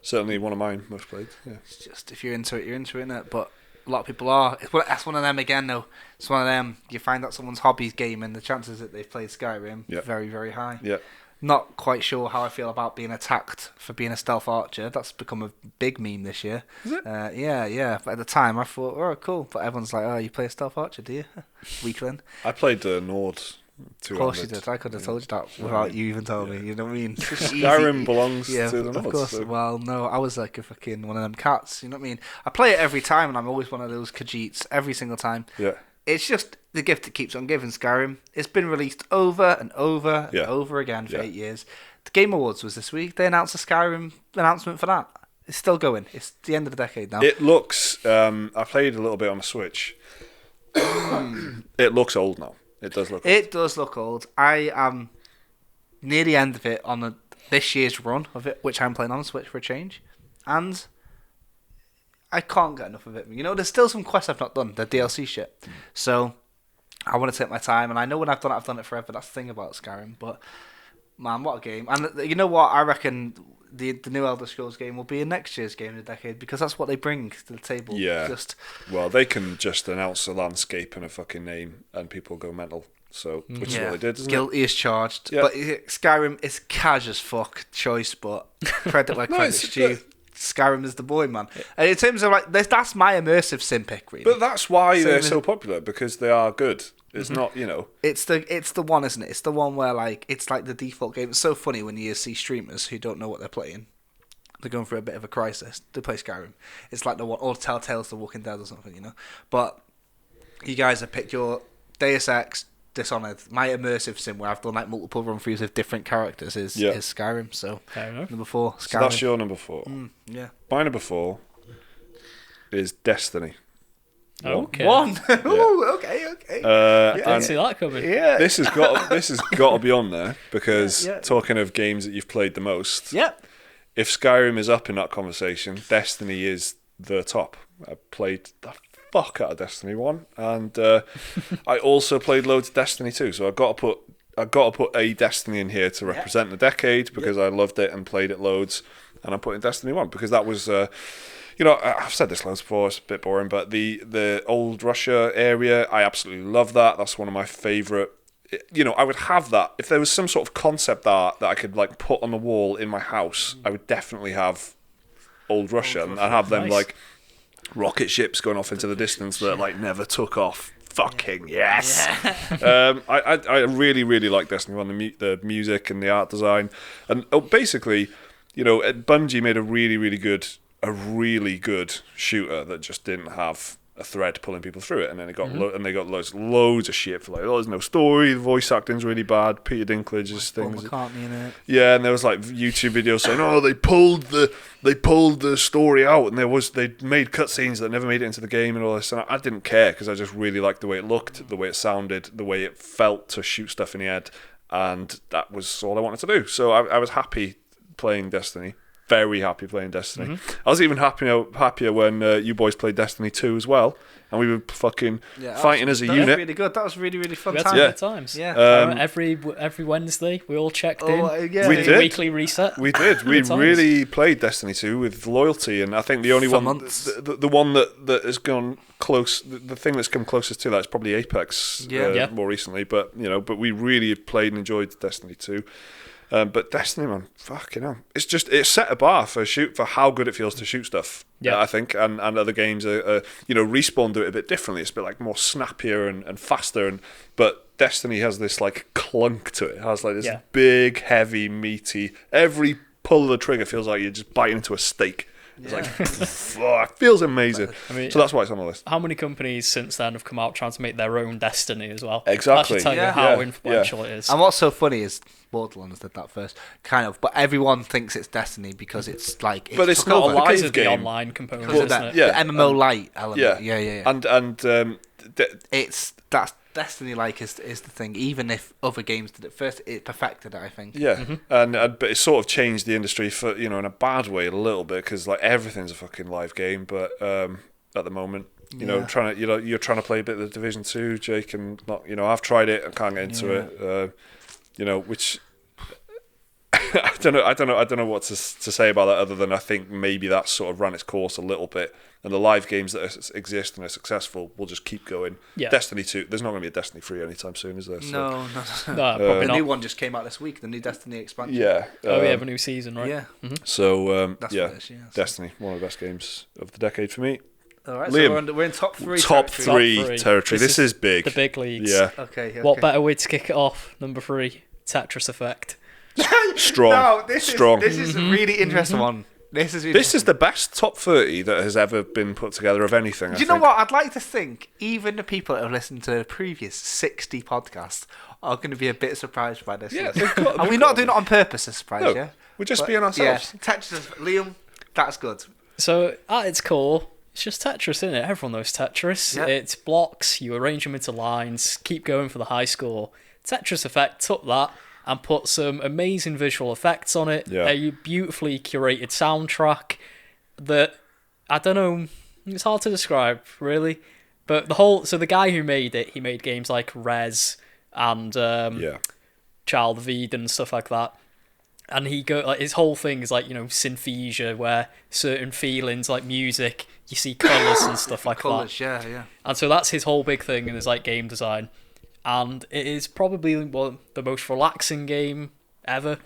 Certainly one of mine most played. It's just, if you're into it, you're into it, innit? But a lot of people are. That's one of them again, though. It's one of them. You find out someone's hobby's game, and the chances that they've played Skyrim very, very high. Not quite sure how I feel about being attacked for being a stealth archer. That's become a big meme this year. Is it? Yeah. But at the time, I thought, oh, cool. But everyone's like, oh, you play a stealth archer, do you? Weakling. I played Nord. Of course you did. I could have told you that without you even telling me. You know what I mean? Skyrim belongs to the Nords. Of course. So. Well, no, I was like a fucking one of them cats. You know what I mean? I play it every time, and I'm always one of those Khajiits every single time. It's just the gift that keeps on giving. Skyrim. It's been released over and over and over again for 8 years. The Game Awards was this week. They announced a Skyrim announcement for that. It's still going. It's the end of the decade now. It looks. I played a little bit on the Switch. It looks old now. It does look old. It does look old. I am near the end of it on this year's run of it, which I'm playing on Switch for a change. And I can't get enough of it. There's still some quests I've not done, the DLC shit. So I want to take my time. And I know when I've done it forever. That's the thing about Skyrim. But, man, what a game. And you know what? I reckon the new Elder Scrolls game will be in next year's game of the decade, because that's what they bring to the table. Well, they can just announce a landscape and a fucking name and people go mental. So, which is what they did, isn't Guilty is charged. But Skyrim is cash as fuck choice, but credit where credit's due. Skyrim is the boy, man. And in terms of that's my immersive sim pick, really. But that's why they're so popular, because they are good. It's not, It's the one, isn't it? It's the one where it's like the default game. It's so funny when you see streamers who don't know what they're playing. They're going through a bit of a crisis. They play Skyrim. It's like the one, or Telltale's The Walking Dead or something, But you guys have picked your Deus Ex, Dishonored. My immersive sim where I've done like multiple run throughs of different characters is Skyrim. So number 4, Skyrim. So that's your number 4. My number 4 is Destiny. Okay. One. Ooh, okay. I didn't see that coming. Yeah. This has got to be on there, because talking of games that you've played the most. If Skyrim is up in that conversation, Destiny is the top. I played the fuck out of Destiny 1, and I also played loads of Destiny 2. So I've got to put a Destiny in here to represent the decade, because I loved it and played it loads, and I'm putting Destiny 1 because that was. I've said this loads before, it's a bit boring, but the old Russia area, I absolutely love that. That's one of my favourite. I would have that. If there was some sort of concept art that I could put on the wall in my house, I would definitely have old Russia and have them rocket ships going off into the distance that never took off. Fucking yes! I really, really like Destiny 1, the music and the art design. And basically, Bungie made a really good shooter that just didn't have a thread pulling people through it, and then it got they got loads of shit for there's no story, the voice acting's really bad, Peter Dinklage's things. McCartney in it. Yeah, and there was YouTube videos saying, they pulled the story out, and they made cutscenes that never made it into the game and all this, and I didn't care, because I just really liked the way it looked, the way it sounded, the way it felt to shoot stuff in the head, and that was all I wanted to do. So I was happy playing Destiny. Very happy playing Destiny. I was even happier when you boys played Destiny 2 as well, and we were fucking fighting as a unit. That was really good. That was really, really fun. We had some good times. Yeah. Every Wednesday we all checked in. We did. Weekly reset. We did. We really played Destiny 2 with loyalty, and I think the only the one that has gone close, the thing that's come closest to that is probably Apex more recently. But but we really played and enjoyed Destiny 2. But Destiny, man, fucking hell. It set a bar for how good it feels to shoot stuff. Yeah. I think, and other games are Respawn do it a bit differently. It's a bit like more snappier and faster, but Destiny has this like clunk to it. It has like this big, heavy, meaty. Every pull of the trigger feels like you're just biting into a steak. It's like, fuck, feels amazing. So that's why it's on the list. How many companies since then have come out trying to make their own Destiny as well? Exactly. That should tell you how influential it is. And what's so funny is Borderlands did that first, kind of, but everyone thinks it's Destiny because it's like. But it's not a live because of game. the online component, Because isn't of it? the MMO light element. Yeah. And that's Destiny-like is the thing. Even if other games did it first, it perfected it, I think. Yeah, and but it sort of changed the industry for in a bad way a little bit, because like everything's a fucking live game. But at the moment, you're trying to play a bit of the Division 2, Jake, and not I've tried it and can't get into it. Which I don't know what to say about that, other than I think maybe that's sort of run its course a little bit. And the live games that exist and are successful will just keep going. Yeah. Destiny 2, there's not going to be a Destiny 3 anytime soon, is there? So, no, probably the not. new one just came out this week, the new Destiny expansion. Yeah. We have a new season, right? Yeah. Mm-hmm. So, that's what it is, Destiny, one of the best games of the decade for me. All right, Liam, so we're in top three territory. This is big. The big leagues. Yeah. Okay. What better way to kick it off? Number 3, Tetris Effect. Strong. No, this is a really interesting one. This is the best top 30 that has ever been put together of anything. Do you know what? I'd like to think even the people that have listened to the previous 60 podcasts are going to be a bit surprised by this. Yeah, and we're not doing it on purpose, I suppose. No, yeah, we're just being ourselves. Yeah, Tetris, Liam, that's good. So at its core, it's just Tetris, isn't it? Everyone knows Tetris. Yeah. It's blocks. You arrange them into lines. Keep going for the high score. Tetris Effect took that and put some amazing visual effects on it. Yeah. A beautifully curated soundtrack that, I don't know, it's hard to describe, really. But the guy who made it, he made games like Rez and Child of Eden and stuff like that. And his whole thing is like, synesthesia, where certain feelings like music, you see colours and stuff like that. Yeah. And so that's his whole big thing in his like game design. And it is probably the most relaxing game ever.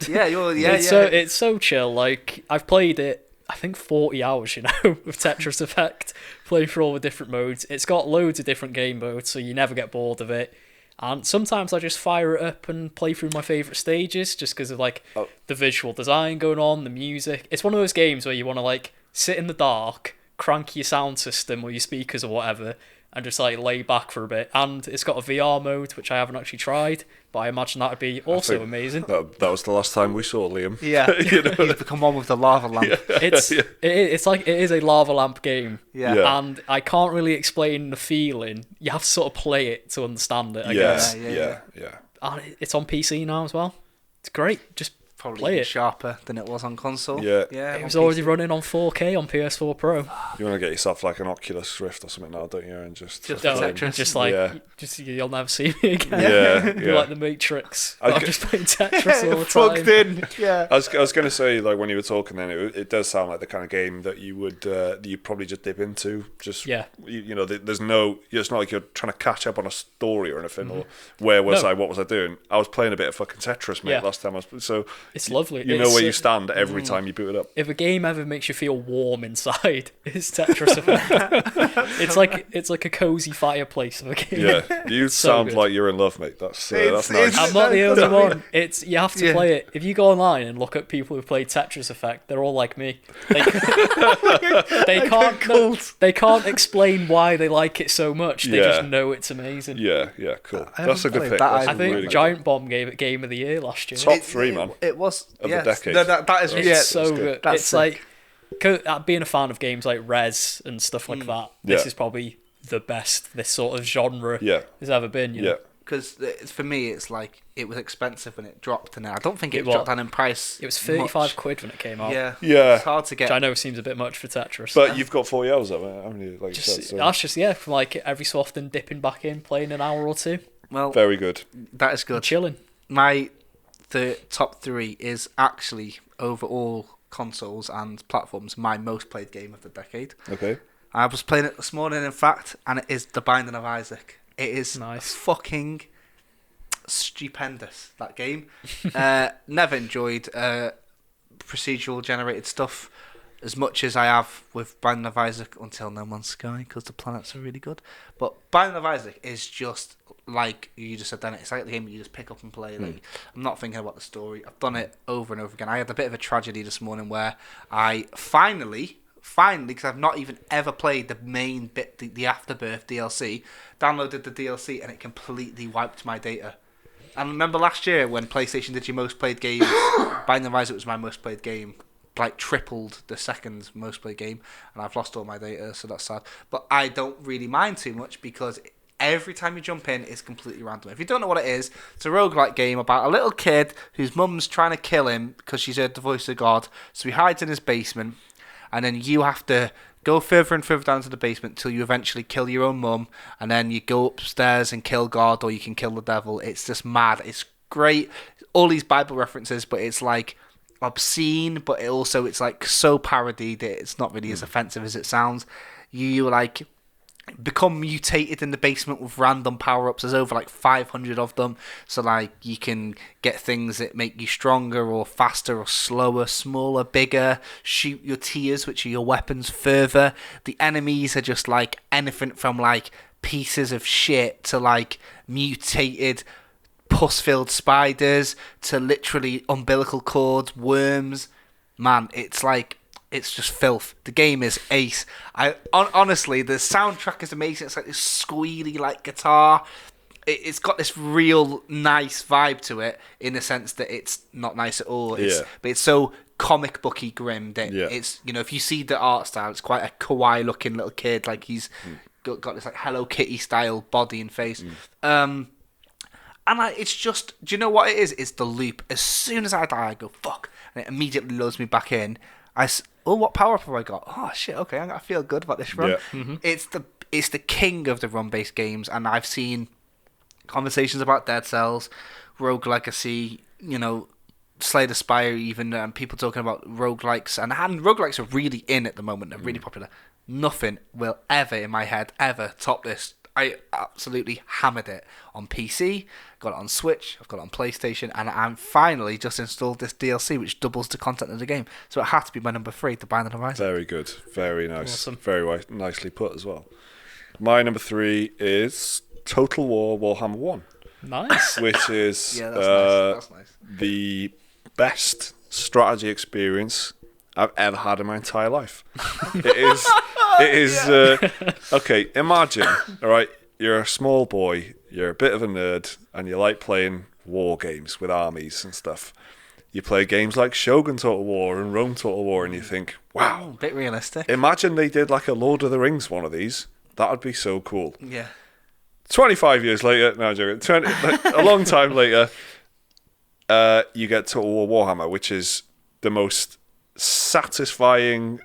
Yeah, It's so chill. Like, I've played it, I think 40 hours, with Tetris Effect, playing through all the different modes. It's got loads of different game modes, so you never get bored of it. And sometimes I just fire it up and play through my favourite stages, just because of the visual design going on, the music. It's one of those games where you want to sit in the dark, crank your sound system or your speakers or whatever, and just lay back for a bit. And it's got a VR mode, which I haven't actually tried, but I imagine that would be also amazing. That was the last time we saw Liam. Yeah, he's become one with the lava lamp. It is a lava lamp game. Yeah. And I can't really explain the feeling. You have to sort of play it to understand it, I guess. Yeah. And it's on PC now as well. It's great. Just probably play it. Sharper than it was on console. Yeah. It was already running on 4K on PS4 Pro. You want to get yourself an Oculus Rift or something now, don't you? And just you'll never see me again. Yeah. You're like the Matrix. I'm just playing Tetris all the time. Plugged in. Yeah. I was going to say, when you were talking, then it does sound like the kind of game that you would that you probably just dip into. Just there's no. It's not like you're trying to catch up on a story or anything. Or where was I? What was I doing? I was playing a bit of fucking Tetris, mate. Last time so. It's lovely. You know where you stand every time you boot it up. If a game ever makes you feel warm inside, it's Tetris Effect. it's like a cozy fireplace of a game. Yeah, you sound like you're in love, mate. That's nice. I'm not the only one. You have to play it. If you go online and look at people who play Tetris Effect, they're all like me. They can't explain why they like it so much. They just know it's amazing. Yeah, cool. That's a good pick. I think Giant Bomb gave it Game of the Year last year. Top 3, man. It was of the decade. It's so good. It's sick. Being a fan of games like Rez and stuff like that. This is probably the best this sort of genre has ever been. Yeah. Because for me, it's it was expensive when it dropped, and I don't think it dropped down in price. It was 35 quid when it came out. Yeah. It's hard to get. Which I know seems a bit much for Tetris. But you've got 40 hours of it, haven't you? That's just from every so often dipping back in, playing an hour or two. Well, very good. That is good. And chilling. The top 3 is actually over all consoles and platforms my most played game of the decade. Okay. I was playing it this morning, in fact, and it is The Binding of Isaac. It is nice. Fucking stupendous, that game. Never enjoyed procedural generated stuff as much as I have with Binding of Isaac until No Man's Sky, because the planets are really good. But Binding of Isaac is just like you just said, then it's like the game you just pick up and play. Like, I'm not thinking about the story. I've done it over and over again. I had a bit of a tragedy this morning where I finally, because I've not even ever played the main bit, the Afterbirth DLC, downloaded the DLC and it completely wiped my data. And remember last year when PlayStation did your most played games, Binding of Isaac was my most played game, like tripled the second most played game, and I've lost all my data, so that's sad. But I don't really mind too much because every time you jump in, it's completely random. If you don't know what it is, it's a roguelike game about a little kid whose mum's trying to kill him because she's heard the voice of God, so he hides in his basement, and then you have to go further and further down to the basement till you eventually kill your own mum, and then you go upstairs and kill God, or you can kill the devil. It's just mad. It's great. All these Bible references, but it's like obscene, but it's like so parodied that it's not really as offensive as it sounds. You like become mutated in the basement with random power-ups. There's over like 500 of them, so like you can get things that make you stronger or faster or slower, smaller, bigger, shoot your tears, which are your weapons, further. The enemies are just like anything from like pieces of shit to like mutated pus-filled spiders to literally umbilical cords, worms. Man, it's just filth. The game is ace. Honestly, the soundtrack is amazing. It's like this squealy like guitar. It's got this real nice vibe to it, in the sense that it's not nice at all. But it's so comic booky grim that it's, you know, if you see the art style, it's quite a kawaii looking little kid. Like he's got this like Hello Kitty style body and face. And it's just, do you know what it is? It's the loop. As soon as I die, I go, fuck. And it immediately loads me back in. What power up have I got? Oh, shit, okay, I'm going to feel good about this run. Yeah. Mm-hmm. It's the king of the run-based games, and I've seen conversations about Dead Cells, Rogue Legacy, you know, Slay the Spire even, and people talking about roguelikes. And roguelikes are really in at the moment. They're really popular. Nothing will ever, in my head, ever top this. I absolutely hammered it on PC, got it on Switch, I've got it on PlayStation, and I'm finally just installed this DLC which doubles the content of the game. So it had to be my number 3, The Binding of Isaac. Very good. Very nice. Awesome. Very nicely put as well. My number 3 is Total War Warhammer 1. Nice. Which is that's nice. The best strategy experience I've ever had in my entire life. It is. Okay, imagine, all right, you're a small boy, you're a bit of a nerd, and you like playing war games with armies and stuff. You play games like Shogun Total War and Rome Total War, and you think, wow. A bit realistic. Imagine they did like a Lord of the Rings one of these. That would be so cool. Yeah. 25 years later, no, I'm joking, a long time later, you get Total War Warhammer, which is the most satisfying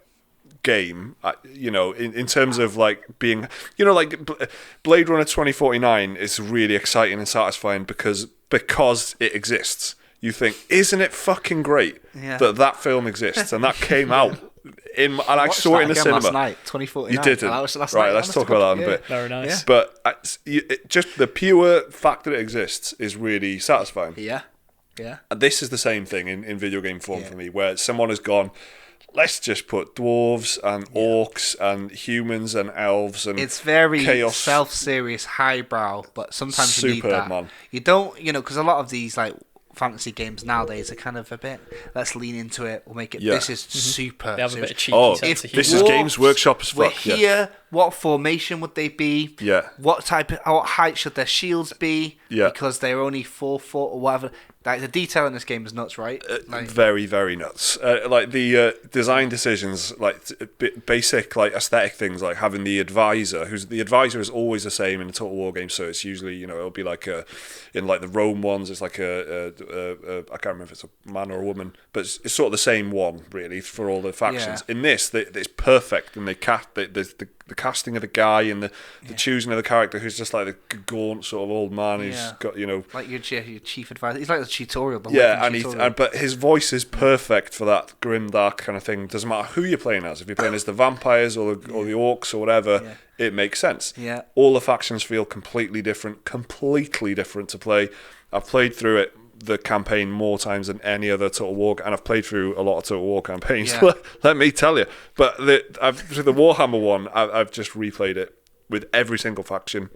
game, you know, in terms of like being, you know, like Blade Runner 2049 is really exciting and satisfying because it exists. You think, isn't it fucking great that film exists and that came out and I saw it in the cinema last night, 2049. You didn't, right? Let's talk about that in a bit. Very nice. Yeah. But just the pure fact that it exists is really satisfying. Yeah. And this is the same thing in video game form for me, where someone has gone, let's just put dwarves and orcs and humans and elves and it's very chaos. Self-serious, highbrow, but sometimes you need that. Man. You don't, you know, because a lot of these like fantasy games nowadays are kind of a bit, let's lean into it, we'll make it, this is super. They have a bit of cheeky sense of humor. This is Games Workshop as fuck. We're here, what formation would they be? Yeah. What height should their shields be? Yeah. Because they're only 4 foot or whatever. Like the detail in this game is nuts, right? Very, very nuts. Like the design decisions, like basic like aesthetic things, like having the advisor. The advisor is always the same in a Total War game. So it's usually, you know, it'll be like in like the Rome ones, it's like I can't remember if it's a man or a woman, but it's sort of the same one really for all the factions. In this, it's perfect, and the the casting of the guy and the choosing of the character who's just like the gaunt sort of old man who's got, you know, like your chief advisor. He's like the tutorial. But his voice is perfect for that grim, dark kind of thing. Doesn't matter who you're playing as. If you're playing as the vampires or the orcs or whatever, it makes sense. Yeah. All the factions feel completely different to play. I've played through it, the campaign, more times than any other Total War, and I've played through a lot of Total War campaigns. Let me tell you. But the Warhammer one, I've just replayed it with every single faction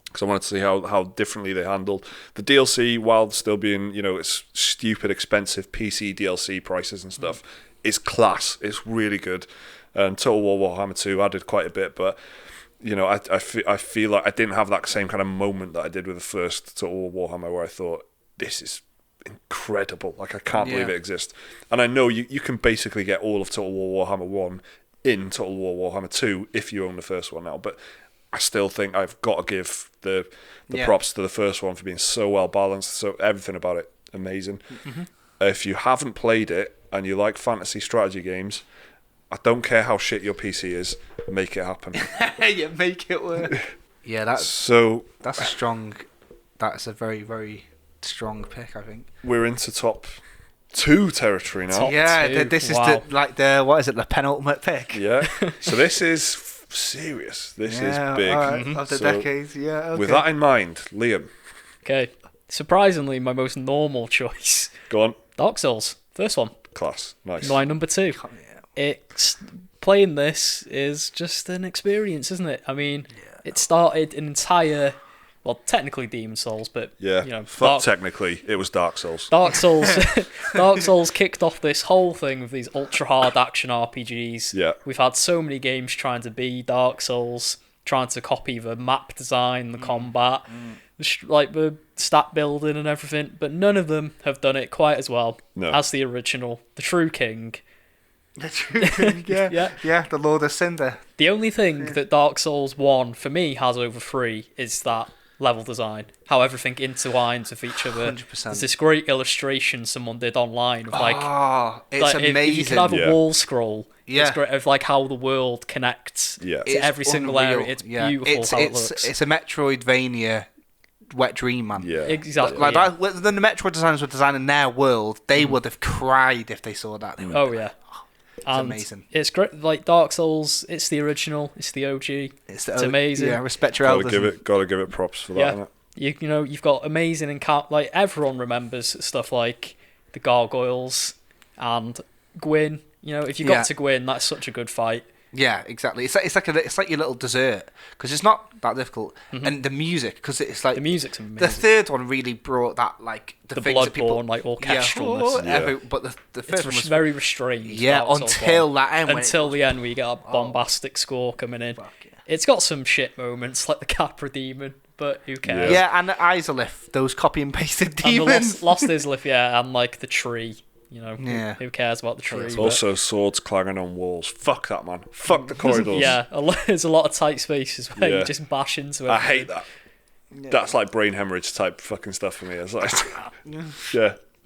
because I wanted to see how differently they handled the DLC, while still being, you know, it's stupid expensive PC DLC prices and stuff. It's class. It's really good. And Total War Warhammer 2 added quite a bit, but you know, I feel like I didn't have that same kind of moment that I did with the first Total War Warhammer, where I thought, this is incredible. Like, I can't believe it exists. And I know you can basically get all of Total War Warhammer 1 in Total War Warhammer 2 if you own the first one now, but I still think I've got to give the props to the first one for being so well balanced, so everything about it amazing. If you haven't played it and you like fantasy strategy games, I don't care how shit your PC is, make it happen. You make it work. Yeah, that's a very, very strong pick, I think. We're into top 2 territory now. This is the penultimate pick. Yeah. So this is serious. This is big. Right. Of the decades, okay. With that in mind, Liam. Okay. Surprisingly, my most normal choice. Go on. Dark Souls. First one. Class. Nice. My number 2. Playing this is just an experience, isn't it? I mean, it started an entire, well, technically Demon Souls, but you know, technically it was Dark Souls. Dark Souls kicked off this whole thing with these ultra hard action RPGs. Yeah, we've had so many games trying to be Dark Souls, trying to copy the map design, the combat, like the stat building and everything, but none of them have done it quite as well as the original, the True King. The True King, the Lord of Cinder. The only thing that Dark Souls 1 for me has over 3 is that level design, how everything intertwines with each other. 100%. There's this great illustration someone did online of it's amazing. If you could have a wall scroll, it's great, of like how the world connects to every single area. It's beautiful how it looks. It's a Metroidvania wet dream, man. Yeah, exactly. Like that, when the Metroid designers were designing their world, they would have cried if they saw that. They would it's amazing. It's great. Like Dark Souls, it's the original. It's the OG. It's amazing. Yeah, respect your elders. Gotta give it props for that. You know, you've got amazing like everyone remembers stuff like the gargoyles and Gwyn. You know, if you got to Gwyn, that's such a good fight. Yeah, exactly. It's like your little dessert because it's not that difficult, and the music, because it's like the music's amazing. The third one really brought that, like the things that people, like orchestralness. But the first one was very restrained. Yeah, until that end. Until the end, where you get a bombastic score coming in. It's got some shit moments like the Capra demon, but who cares? Yeah, and the Izalith, those copy and pasted demons. And the Lost Izalith, and like the tree. You know, who cares about the tree? Also, swords clanging on walls. Fuck that, man. Fuck the corridors. There's a lot of tight spaces where you just bash into it. I hate that. Yeah. That's like brain hemorrhage type fucking stuff for me. It's like,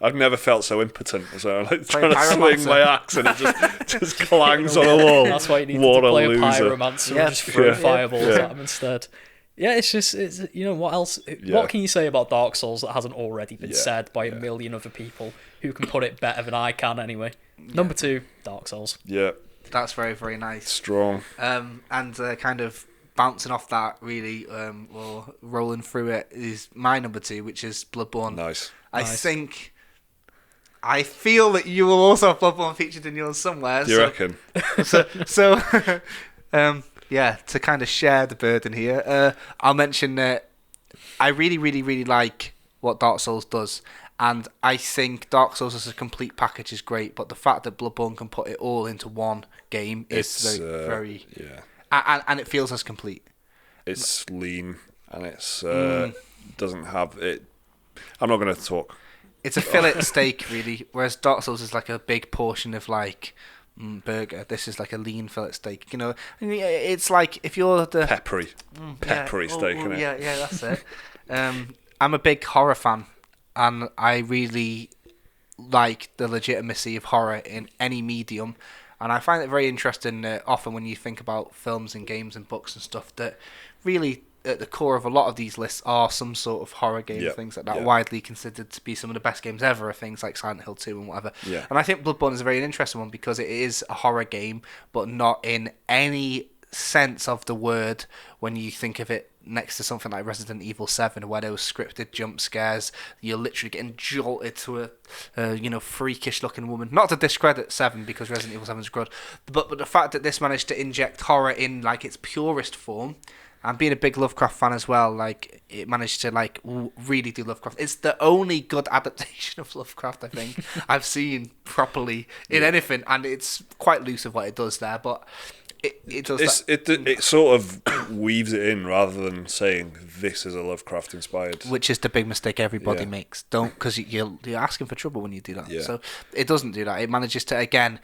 I've never felt so impotent as I'm like trying to swing my axe and it just clangs on a wall. That's why you need to play a pyromancer and just throw fireballs at him instead. Yeah, it's you know, what else? What can you say about Dark Souls that hasn't already been said by a million other people who can put it better than I can anyway? Number 2, Dark Souls. Yeah. That's very, very nice. Strong. And kind of bouncing off that, really, or rolling through it, is my number 2, which is Bloodborne. Nice. I feel that you will also have Bloodborne featured in yours somewhere. Do you reckon? To kind of share the burden here, I'll mention that I really, really, really like what Dark Souls does, and I think Dark Souls as a complete package is great, but the fact that Bloodborne can put it all into one game is very and it feels as complete. It's lean, and it's doesn't have it. I'm not going to talk. It's a fillet steak, really, whereas Dark Souls is like a big portion of like burger. This is like a lean fillet steak. You know, it's like if you're the peppery steak. Isn't it? Yeah, that's it. I'm a big horror fan, and I really like the legitimacy of horror in any medium. And I find it very interesting often when you think about films and games and books and stuff that really at the core of a lot of these lists are some sort of horror game, things like that, widely considered to be some of the best games ever, are things like Silent Hill 2 and whatever. Yeah. And I think Bloodborne is a very interesting one because it is a horror game, but not in any sense of the word when you think of it next to something like Resident Evil 7, where there was scripted jump scares. You're literally getting jolted to a freakish looking woman. Not to discredit 7 because Resident Evil 7 is good, but the fact that this managed to inject horror in like its purest form. And being a big Lovecraft fan as well, like it managed to like really do Lovecraft. It's the only good adaptation of Lovecraft I think I've seen properly in anything, and it's quite loose of what it does there, but it does. It sort of weaves it in rather than saying this is a Lovecraft inspired. Which is the big mistake everybody makes. Don't, because you're asking for trouble when you do that. Yeah. So it doesn't do that. It manages to again.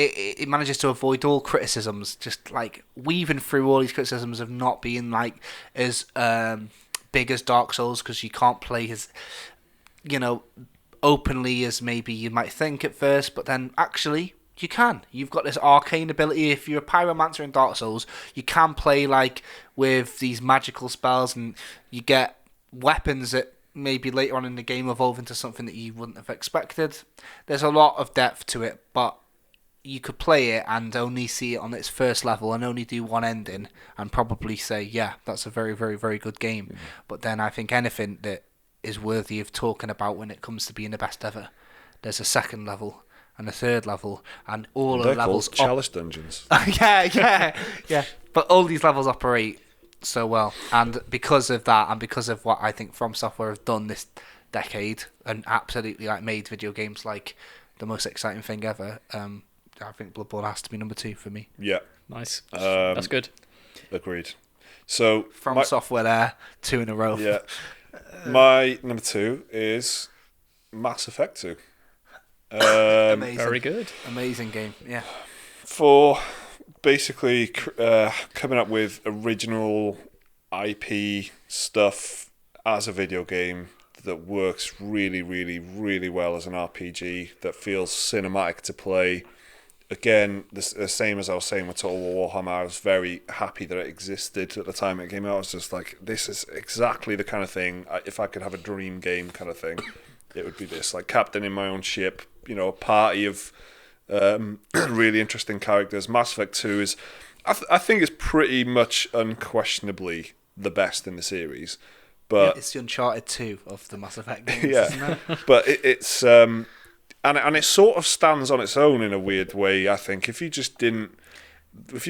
It manages to avoid all criticisms, just like weaving through all these criticisms of not being like as big as Dark Souls because you can't play as openly as maybe you might think at first, but then actually you can. You've got this arcane ability. If you're a pyromancer in Dark Souls, you can play like with these magical spells, and you get weapons that maybe later on in the game evolve into something that you wouldn't have expected. There's a lot of depth to it, but you could play it and only see it on its first level and only do one ending and probably say, yeah, that's a very, very, very good game. Mm-hmm. But then I think anything that is worthy of talking about when it comes to being the best ever, there's a second level and a third level and all of the levels... Chalice dungeons. yeah. But all these levels operate so well. And because of that and because of what I think From Software have done this decade and absolutely like made video games like the most exciting thing ever... I think Bloodborne has to be number 2 for me. Yeah. Nice. That's good. Agreed. So From Software there, 2 in a row. Yeah. My number 2 is Mass Effect 2. Amazing. Very good. Amazing game, yeah. For basically coming up with original IP stuff as a video game that works really, really, really well as an RPG, that feels cinematic to play. Again, the same as I was saying with Total War Warhammer, I was very happy that it existed at the time it came out. I was just like, this is exactly the kind of thing, if I could have a dream game kind of thing, it would be this. Like captain in my own ship, a party of really interesting characters. Mass Effect 2 is, I think it's pretty much unquestionably the best in the series. But it's the Uncharted 2 of the Mass Effect games, isn't it? But it's... And it sort of stands on its own in a weird way, I think. If you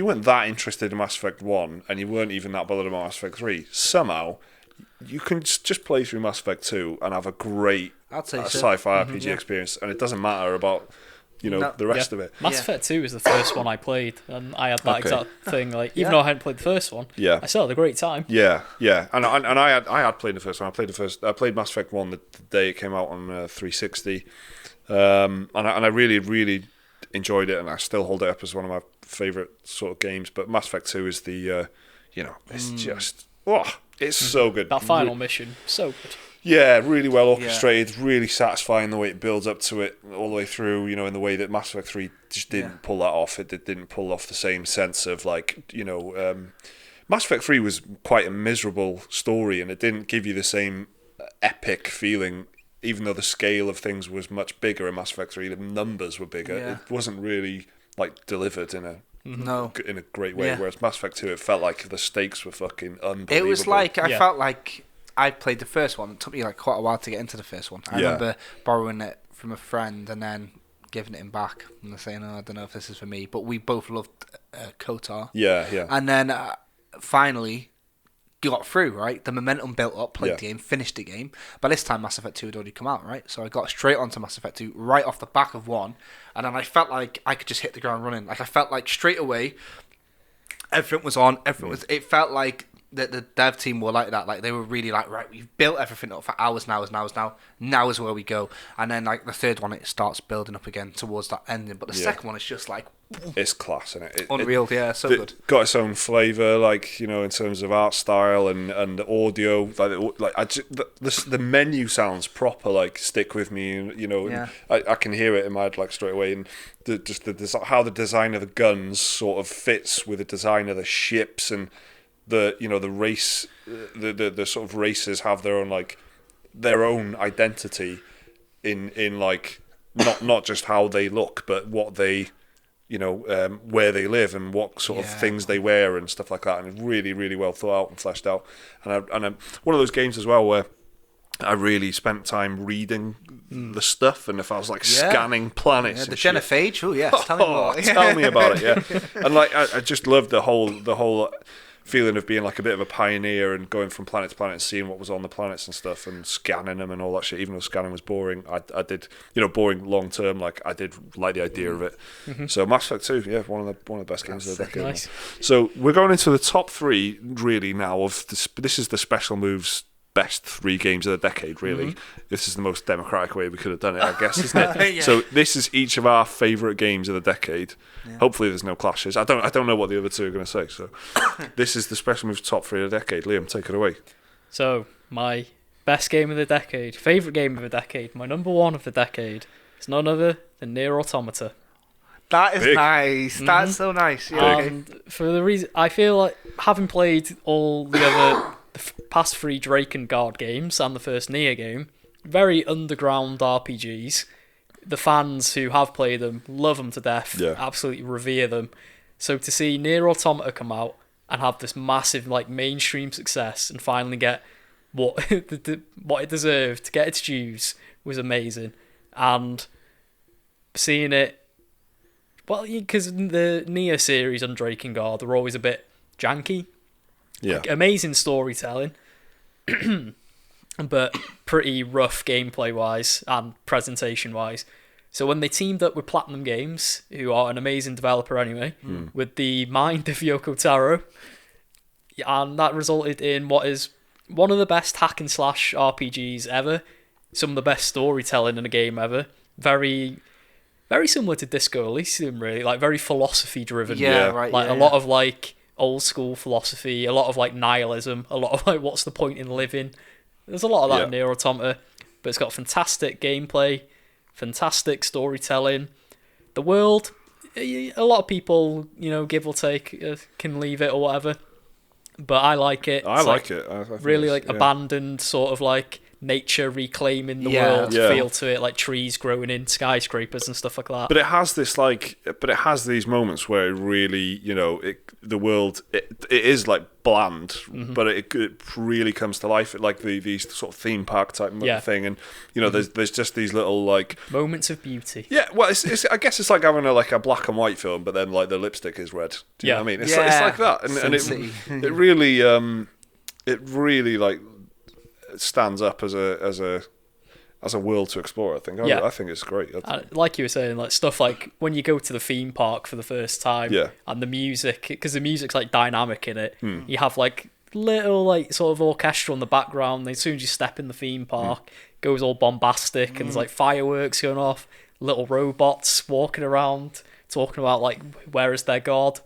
weren't that interested in Mass Effect 1 and you weren't even that bothered about Mass Effect 3, somehow you can just play through Mass Effect 2 and have a great sci-fi RPG experience, and it doesn't matter about the rest of it. Mass Effect 2 was the first one I played, and I had that exact thing. Like even though I hadn't played the first one, I still had a great time. Yeah. And I had played the first one. I played Mass Effect 1 the day it came out on 360. And I really, really enjoyed it, and I still hold it up as one of my favourite sort of games. But Mass Effect 2 is the, it's just, it's so good. That final mission, so good. Yeah, really well orchestrated, really satisfying the way it builds up to it all the way through, in the way that Mass Effect 3 just didn't pull that off. It didn't pull off the same sense of, like, Mass Effect 3 was quite a miserable story, and it didn't give you the same epic feeling. Even though the scale of things was much bigger in Mass Effect 3, the numbers were bigger. It wasn't really like delivered in a great way. Whereas Mass Effect 2, it felt like the stakes were fucking unbelievable. It was like I felt like I played the first one. It took me like quite a while to get into the first one. I remember borrowing it from a friend and then giving it him back and saying, "Oh, I don't know if this is for me." But we both loved KOTOR. Yeah. And then finally got through, right? The momentum built up, played the game, finished the game. By this time, Mass Effect 2 had already come out, right? So I got straight onto Mass Effect 2 right off the back of 1, and then I felt like I could just hit the ground running. Like I felt like straight away, everything was on. It felt like the dev team were like that. Like they were really like, right, we've built everything up for hours. Now is where we go. And then like the third one, it starts building up again towards that ending. But the second one is just like it's class, isn't it? Unreal, so good. Got its own flavour, like in terms of art style and audio. The menu sounds proper. Like stick with me, and I can hear it in my head like straight away. And how the design of the guns sort of fits with the design of the ships and the race, the sort of races have their own identity in like not just how they look, but what they where they live and what sort of things they wear and stuff like that, and it's really, really well thought out and fleshed out. And one of those games as well where I really spent time reading the stuff, and if I was like scanning planets, the genophage. Oh yes, tell me about it. Yeah, and like I just loved the whole feeling of being like a bit of a pioneer and going from planet to planet and seeing what was on the planets and stuff and scanning them and all that shit. Even though scanning was boring, I did, boring long term. Like I did like the idea of it. So Mass Effect 2, one of the best games of the decade. Nice. So we're going into the top 3 really now of this is the Special Moves best 3 games of the decade, really. This is the most democratic way we could have done it, I guess, isn't it? So this is each of our favourite games of the decade. Hopefully there's no clashes. I don't know what the other two are going to say. So this is the Special Moves top 3 of the decade. Liam, take it away. So my best game of the decade, favourite game of the decade, my number 1 of the decade is none other than Nier Automata. That is nice. That's so nice. Yeah. And for the reason, I feel like having played all the other past 3 Drake and Guard games and the first Nier game, very underground RPGs. The fans who have played them love them to death, absolutely revere them. So to see Nier Automata come out and have this massive like mainstream success and finally get what what it deserved, to get its dues, was amazing. And seeing it, well, because the Nier series and Drake and Guard are always a bit janky. Yeah. Like, amazing storytelling, but pretty rough gameplay wise and presentation wise. So when they teamed up with Platinum Games, who are an amazing developer anyway, with the mind of Yoko Taro, and that resulted in what is one of the best hack and slash RPGs ever, some of the best storytelling in a game ever, very, very similar to Disco Elysium, really, like very philosophy driven. Right. Like a lot of like old school philosophy, a lot of like nihilism, a lot of like what's the point in living. There's a lot of that in Nier Automata, but it's got fantastic gameplay, fantastic storytelling. The world, a lot of people, give or take, can leave it or whatever, but I like it. I like it. I really like abandoned sort of like nature reclaiming the world feel to it, like trees growing in skyscrapers and stuff like that. But it has these moments where it really, the world, it is like bland, but it really comes to life. Like these sort of theme park type thing, and there's just these little like moments of beauty. Yeah, well, it's I guess it's like having a black and white film, but then like the lipstick is red. Do you know what I mean? It's like that, and it really like stands up as a world to explore. I think. I think it's great. Like you were saying, like stuff like when you go to the theme park for the first time, and the music, because the music's like dynamic in it. You have like little like sort of orchestra in the background. And as soon as you step in the theme park, it goes all bombastic, and there's like fireworks going off, little robots walking around talking about like where is their god.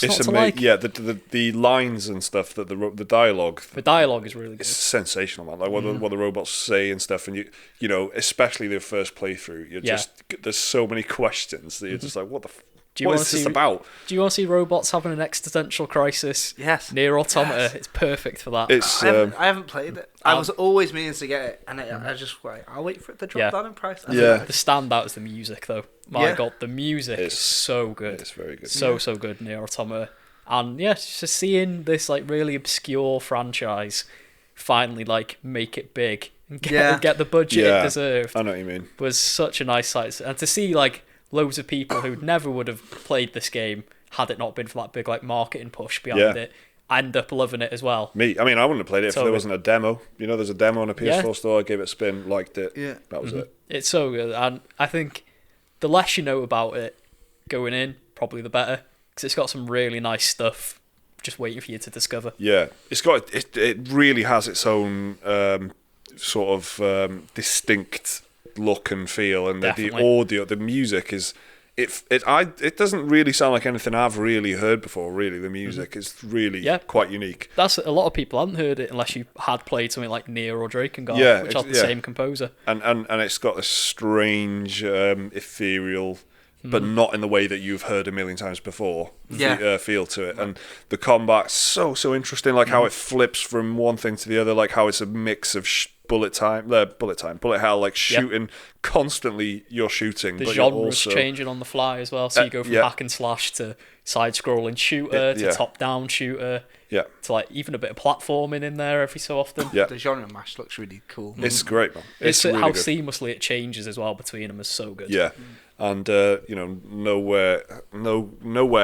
It's amazing. Yeah, the lines and stuff, that the dialogue. The dialogue is really good. It's sensational, man. Like what the robots say and stuff, and you know, especially their first playthrough, you're just there's so many questions that you're just like, what is this about? Do you want to see robots having an existential crisis? Yes. Nier Automata, it's perfect for that. I haven't played it. I was always meaning to get it, and I just like, I'll wait for it to drop down in price. The standout is the music, though. My God, the music is so good. It's very good. So good, Nier Automata. And just seeing this like really obscure franchise finally like make it big and get the budget it deserved. I know what you mean. Was such a nice sight, and to see like loads of people who never would have played this game had it not been for that big like marketing push behind it, end up loving it as well. I wouldn't have played it if there wasn't a demo. You know, there's a demo on a PS4 store. I gave it a spin, liked it. Yeah, that was it. It's so good, and I think the less you know about it going in, probably the better, because it's got some really nice stuff just waiting for you to discover. Yeah, it really has its own sort of distinct look and feel, and the audio, the music is. It doesn't really sound like anything I've really heard before. Really, the music is really quite unique. That's a lot of people hadn't heard it unless you had played something like Nier or Drakengard, which are the same composer. And it's got a strange, ethereal, but not in the way that you've heard a million times before. Feel to it, and the combat's so interesting. Like how it flips from one thing to the other. Like how it's a mix of bullet hell, like shooting constantly. You're shooting. The but genre's changing on the fly as well. So you go from hack and slash to side-scrolling shooter to top-down shooter. Yeah. To like even a bit of platforming in there every so often. Yeah. The genre mash looks really cool. It's great, man. It's really how good. seamlessly it changes as well between them is so good. Yeah. And nowhere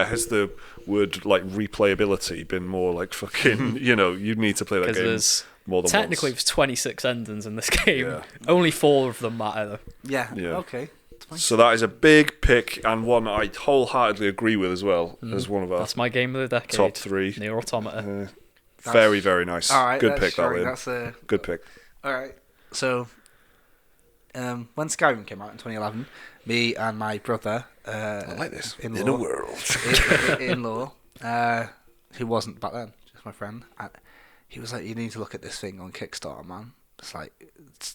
has the word like replayability been more like fucking. You need to play that game more than technically once. There's 26 endings in this game. Yeah. Only 4 of them matter though. Yeah. Okay. So that is a big pick and one I wholeheartedly agree with as well as one of our. That's my game of the decade. Top 3. Nier Automata. Very, very nice. All right, good pick, that That's a good pick. All right. So, when Skyrim came out in 2011, me and my brother, I like this. in a world, in-law, who wasn't back then, just my friend, he was like, "You need to look at this thing on Kickstarter, man. It's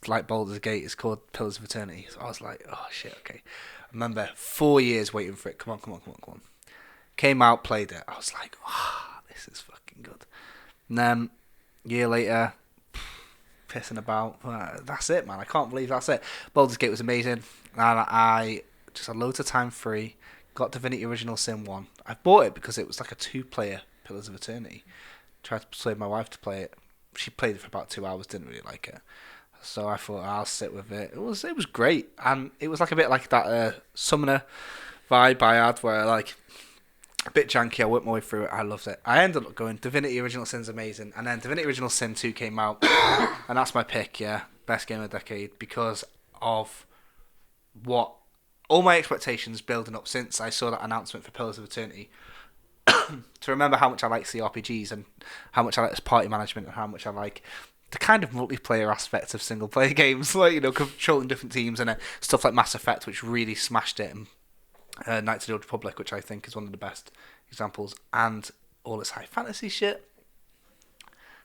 like Baldur's Gate. It's called Pillars of Eternity." So I was like, "Oh shit, okay." I remember 4 years waiting for it. Come on. Came out, played it. I was like, this is fucking good. And then a year later, pissing about. That's it, man. I can't believe that's it. Baldur's Gate was amazing, and I just had loads of time free. Got Divinity Original Sin 1. I bought it because it was like a 2-player Pillars of Eternity. Tried to persuade my wife to play it. She played it for about 2 hours, didn't really like it. So I thought I'll sit with it. It was great, and it was like a bit like that Summoner vibe I had, where like a bit janky. I worked my way through it. I loved it. I ended up going Divinity Original Sin's amazing, and then Divinity Original Sin 2 came out, and that's my pick. Yeah, best game of the decade because of what all my expectations building up since I saw that announcement for Pillars of Eternity. To remember how much I like CRPGs and how much I like this party management and how much I like the kind of multiplayer aspect of single player games, like controlling different teams and stuff like Mass Effect, which really smashed it, and Knights of the Old Republic, which I think is one of the best examples, and all this high fantasy shit.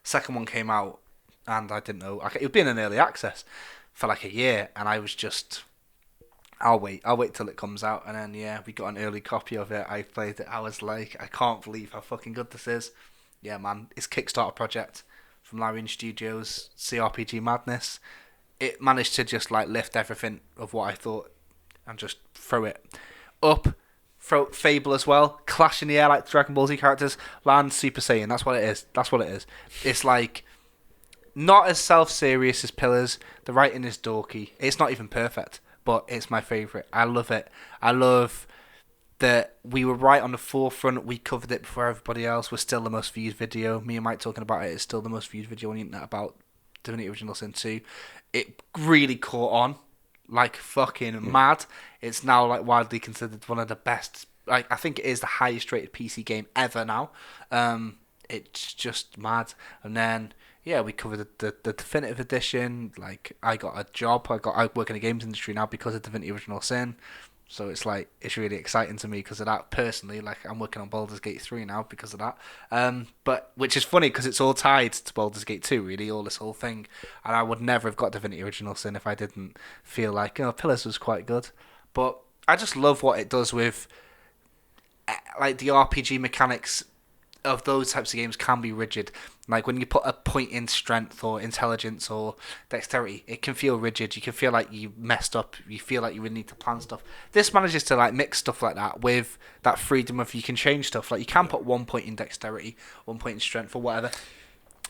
Second one came out, and I didn't know it would be in an early access for like a year, and I was just, I'll wait till it comes out, and then we got an early copy of it. I played it. I was like, I can't believe how fucking good this is. Yeah, man, it's Kickstarter project from Larian Studios, CRPG madness. It managed to just like lift everything of what I thought and just throw it up. Throw Fable as well, clash in the air like Dragon Ball Z characters, land Super Saiyan. That's what it is. It's like not as self-serious as Pillars. The writing is dorky. It's not even perfect, but it's my favourite. I love it. I love that we were right on the forefront. We covered it before everybody else. We're still the most viewed video. Me and Mike talking about it is still the most viewed video on the internet about Divinity Original Sin 2. It really caught on like fucking mad. It's now like widely considered one of the best. Like I think it is the highest rated PC game ever now. It's just mad. And then we covered the definitive edition. Like I got a job. I work in the games industry now because of Divinity Original Sin. So it's like it's really exciting to me because of that personally. Like I'm working on Baldur's Gate 3 now because of that. But which is funny because it's all tied to Baldur's Gate 2 really, all this whole thing. And I would never have got Divinity Original Sin if I didn't feel like Pillars was quite good. But I just love what it does with like the RPG mechanics of those types of games can be rigid. Like when you put a point in strength or intelligence or dexterity, it can feel rigid. You can feel like you messed up. You feel like you would need to plan stuff. This manages to like mix stuff like that with that freedom of you can change stuff. Like you can put 1 point in dexterity, 1 point in strength or whatever.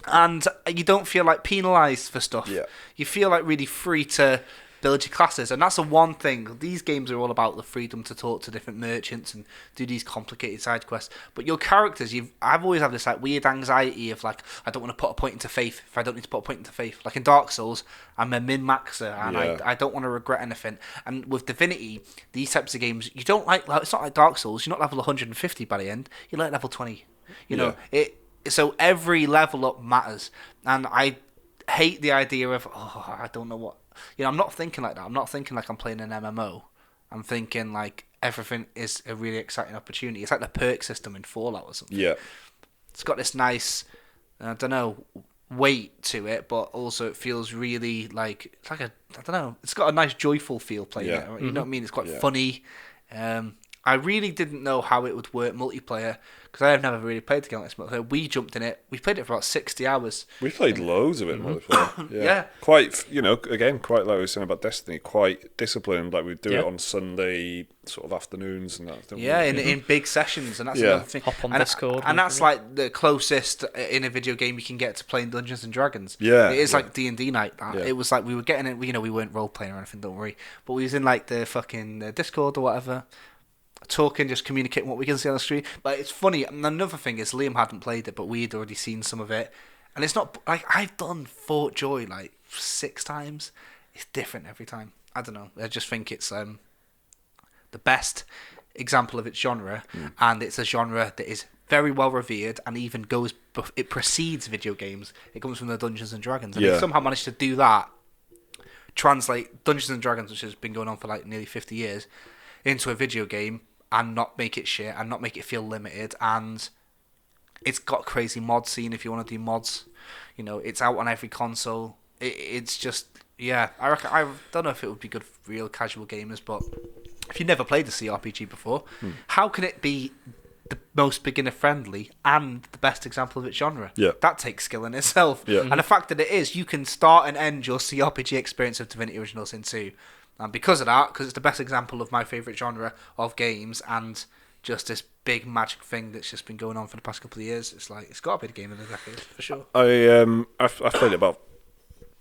And you don't feel like penalised for stuff. Yeah. You feel like really free to build your classes, and that's the one thing. These games are all about the freedom to talk to different merchants and do these complicated side quests. But your characters, I've always had this like weird anxiety of like I don't want to put a point into faith if I don't need to put a point into faith. Like in Dark Souls, I'm a min-maxer and I don't want to regret anything. And with Divinity, these types of games, you don't like it's not like Dark Souls. You're not level 150 by the end. You're like level 20 You know, so every level up matters, and I hate the idea of I don't know what. I'm not thinking like that. I'm not thinking like I'm playing an MMO. I'm thinking like everything is a really exciting opportunity. It's like the perk system in Fallout or something. Yeah. It's got this nice, I don't know, weight to it, but also it feels really like it's like I don't know. It's got a nice joyful feel playing it. You know what I mean? It's quite funny. I really didn't know how it would work multiplayer because I have never really played the game like this multiplayer. We jumped in it. We played it for about 60 hours. We played loads of it multiplayer. Yeah. Quite, again, quite like we were saying about Destiny, quite disciplined. Like we'd do it on Sunday sort of afternoons and that. In big sessions, and that's another thing. Hop on Discord. And that's like the closest in a video game you can get to playing Dungeons and Dragons. Yeah. It is like D&D night. It was like we were getting it, we weren't role playing or anything, don't worry. But we was in like the fucking Discord or whatever, talking, just communicating what we can see on the screen. But it's funny, and another thing is Liam hadn't played it, but we'd already seen some of it. And it's not like I've done Fort Joy like 6 times. It's different every time. I don't know. I just think it's the best example of its genre, and it's a genre that is very well revered and even it precedes video games. It comes from the Dungeons and Dragons, and they somehow managed to do that, translate Dungeons and Dragons, which has been going on for like nearly 50 years, into a video game and not make it shit and not make it feel limited. And it's got crazy mod scene if you want to do mods. It's out on every console. It's just, I reckon, I don't know if it would be good for real casual gamers, but if you've never played a CRPG before, how can it be the most beginner friendly and the best example of its genre? Yeah. That takes skill in itself. Yeah. And the fact that it is, you can start and end your CRPG experience of Divinity Original Sin 2. And because of that, because it's the best example of my favourite genre of games, and just this big magic thing that's just been going on for the past couple of years, it's like it's got to be the game of the decade for sure. I've played it about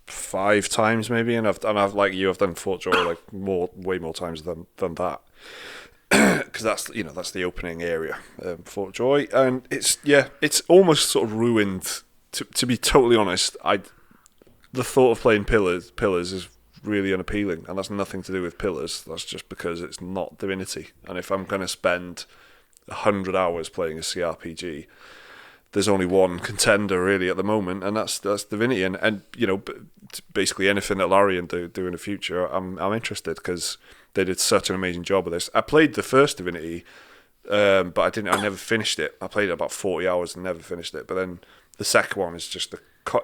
5 times maybe, and I've like you, I've done Fort Joy like way more times than that, because that's the opening area, Fort Joy, and it's almost sort of ruined. To be totally honest, the thought of playing Pillars is really unappealing, and that's nothing to do with Pillars. That's just because it's not Divinity. And if I'm going to spend 100 hours playing a CRPG, there's only one contender really at the moment, and that's Divinity. And basically anything that Larian do in the future, I'm interested, because they did such an amazing job of this. I played the first Divinity, but I never finished it. I played it about 40 hours and never finished it. But then the second one is just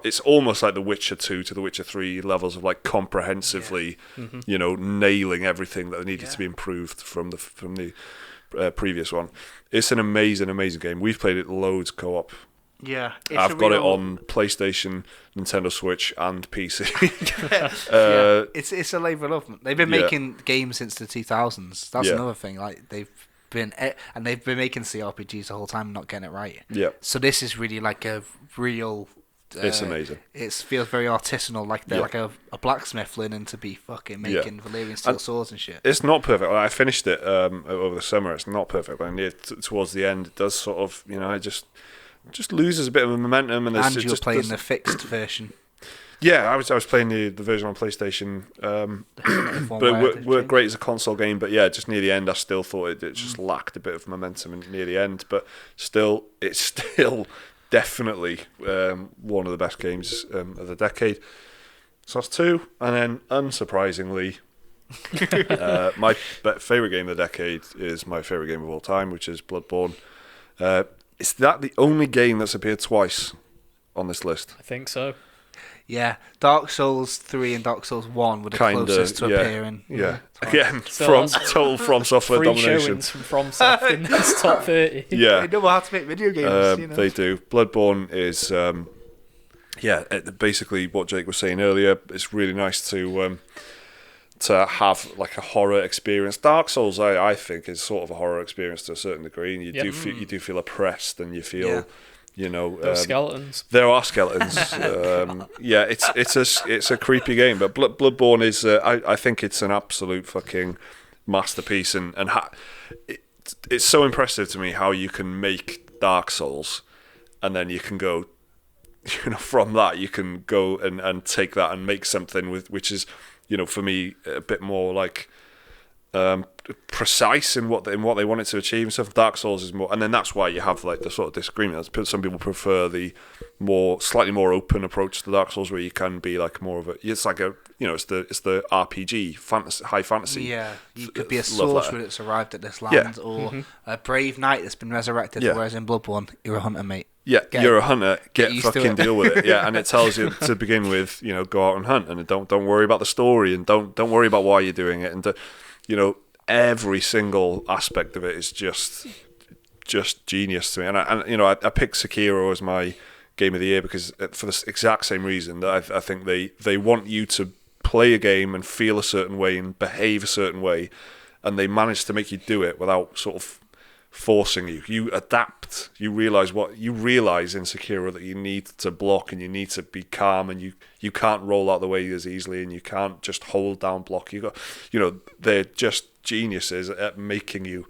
it's almost like The Witcher 2 to The Witcher 3 levels of like comprehensively, nailing everything that needed to be improved from the previous one. It's an amazing game. We've played it loads co-op. Yeah, I've got it on PlayStation, Nintendo Switch, and PC. It's a labour of love. They've been making games since the 2000s. That's another thing. Like they've been making CRPGs the whole time, and not getting it right. Yeah. So this is really like a real. It's amazing. It feels very artisanal, like they're like a blacksmith learning to be fucking making Valyrian steel swords and shit. It's not perfect. I finished it over the summer. It's not perfect, but towards the end, it does sort of, it just loses a bit of momentum. And you're playing the fixed version. Yeah, I was playing the version on PlayStation, but it worked great as a console game. But yeah, just near the end, I still thought it just lacked a bit of momentum near the end. But it's still definitely one of the best games of the decade. So that's 2, and then unsurprisingly, my favourite game of the decade is my favourite game of all time, which is Bloodborne. Is that the only game that's appeared twice on this list? I think so. Yeah, Dark Souls 3 and Dark Souls 1 were the closest to appearing. Yeah. Again, from Software domination. Free showings from FromSoft in this top 30. Yeah. They know how to make video games. They do. Bloodborne is, basically what Jake was saying earlier. It's really nice to have like a horror experience. Dark Souls, I think, is sort of a horror experience to a certain degree, and you do feel oppressed, and you feel. Yeah. There are skeletons. There are skeletons. It's a creepy game, but Bloodborne is. I think it's an absolute fucking masterpiece, and it's so impressive to me how you can make Dark Souls, and then you can go, from that you can go and take that and make something which is, for me, a bit more like precise in what they wanted to achieve and stuff. Dark Souls is more, and then that's why you have like the sort of disagreement. Some people prefer the slightly more open approach to Dark Souls, where you can be like more of a. It's like a it's the RPG high fantasy. Yeah, you could be a sorcerer that's arrived at this land, or a brave knight that's been resurrected. Whereas in Bloodborne, you're a hunter, mate. Yeah, you're a hunter. Get fucking deal with it. Yeah, and it tells you to begin with, go out and hunt, and don't worry about the story, and don't worry about why you're doing it, and every single aspect of it is just genius to me. And I picked Sekiro as my game of the year because for the exact same reason that I think they want you to play a game and feel a certain way and behave a certain way, and they manage to make you do it without sort of forcing you. You adapt. You realize in Sekiro that you need to block and you need to be calm, and you can't roll out the way as easily, and you can't just hold down block. They're just geniuses at making you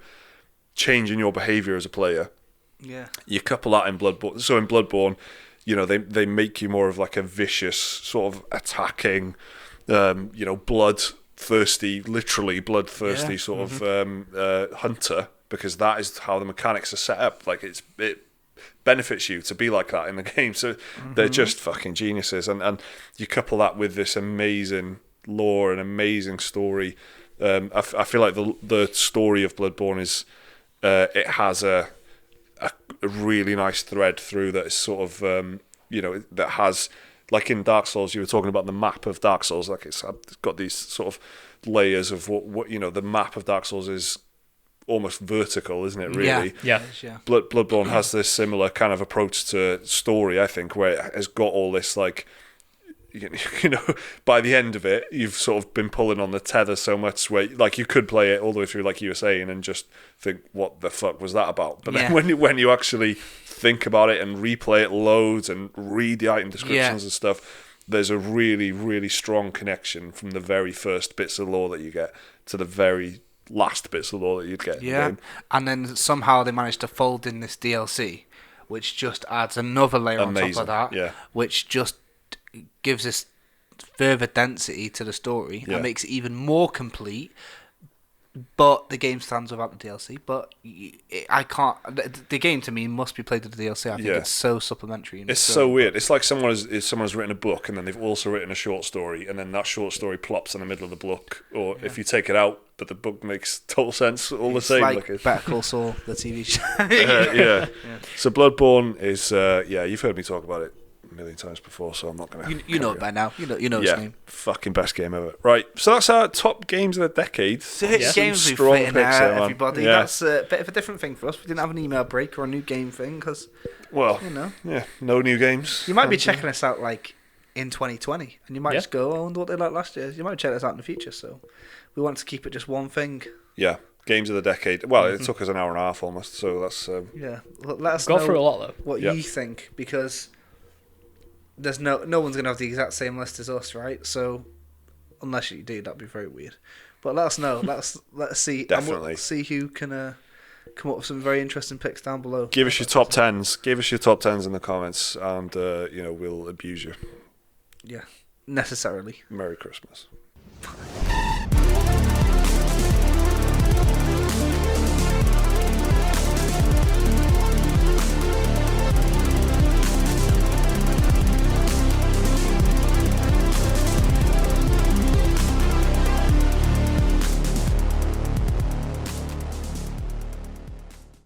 changing your behavior as a player. Yeah. You couple that in Bloodborne. So in Bloodborne, they make you more of like a vicious sort of attacking, bloodthirsty sort of hunter, because that is how the mechanics are set up. Like it benefits you to be like that in the game. So they're just fucking geniuses, and you couple that with this amazing lore and amazing story. I feel like the story of Bloodborne is it has a really nice thread through that is sort of that has, like in Dark Souls, you were talking about the map of Dark Souls, like it's got these sort of layers of what the map of Dark Souls is almost vertical, isn't it, really? Yeah. Bloodborne has this similar kind of approach to story, I think, where it has got all this like by the end of it, you've sort of been pulling on the tether so much where, like, you could play it all the way through, like you were saying, and just think, what the fuck was that about? But then when you actually think about it and replay it loads and read the item descriptions and stuff, there's a really, really strong connection from the very first bits of lore that you get to the very last bits of lore that you'd get in the game. And then somehow they managed to fold in this DLC, which just adds another layer on top of that, which just gives us further density to the story and makes it even more complete. But the game stands without the DLC. But I can't. The game to me must be played with the DLC. I think it's so supplementary. It's so weird. It's like someone's written a book and then they've also written a short story, and then that short story plops in the middle of the book. Or if you take it out, but the book makes total sense all the same. Like Better Call Saul, the TV show. So Bloodborne is you've heard me talk about it a million times before, so I'm not going to... You know it by now. You know its name. Fucking best game ever. Right, so that's our top games of the decade. 6 games we've played in there, everybody. Yeah. That's a bit of a different thing for us. We didn't have an email break or a new game thing, because, no new games. You might be checking us out, like, in 2020, and you might just go, I wonder what they like last year. You might check us out in the future, so we want to keep it just one thing. Yeah. Games of the decade. Well, it took us an hour and a half almost, so that's... let us go know through a lot, though. What you think, because... There's no one's gonna have the exact same list as us, right? So unless you do, that'd be very weird. But let us know. Let's see. Definitely see who can come up with some very interesting picks down below. Give us your top 10s. Give us your top 10s in the comments, and we'll abuse you. Yeah, necessarily. Merry Christmas.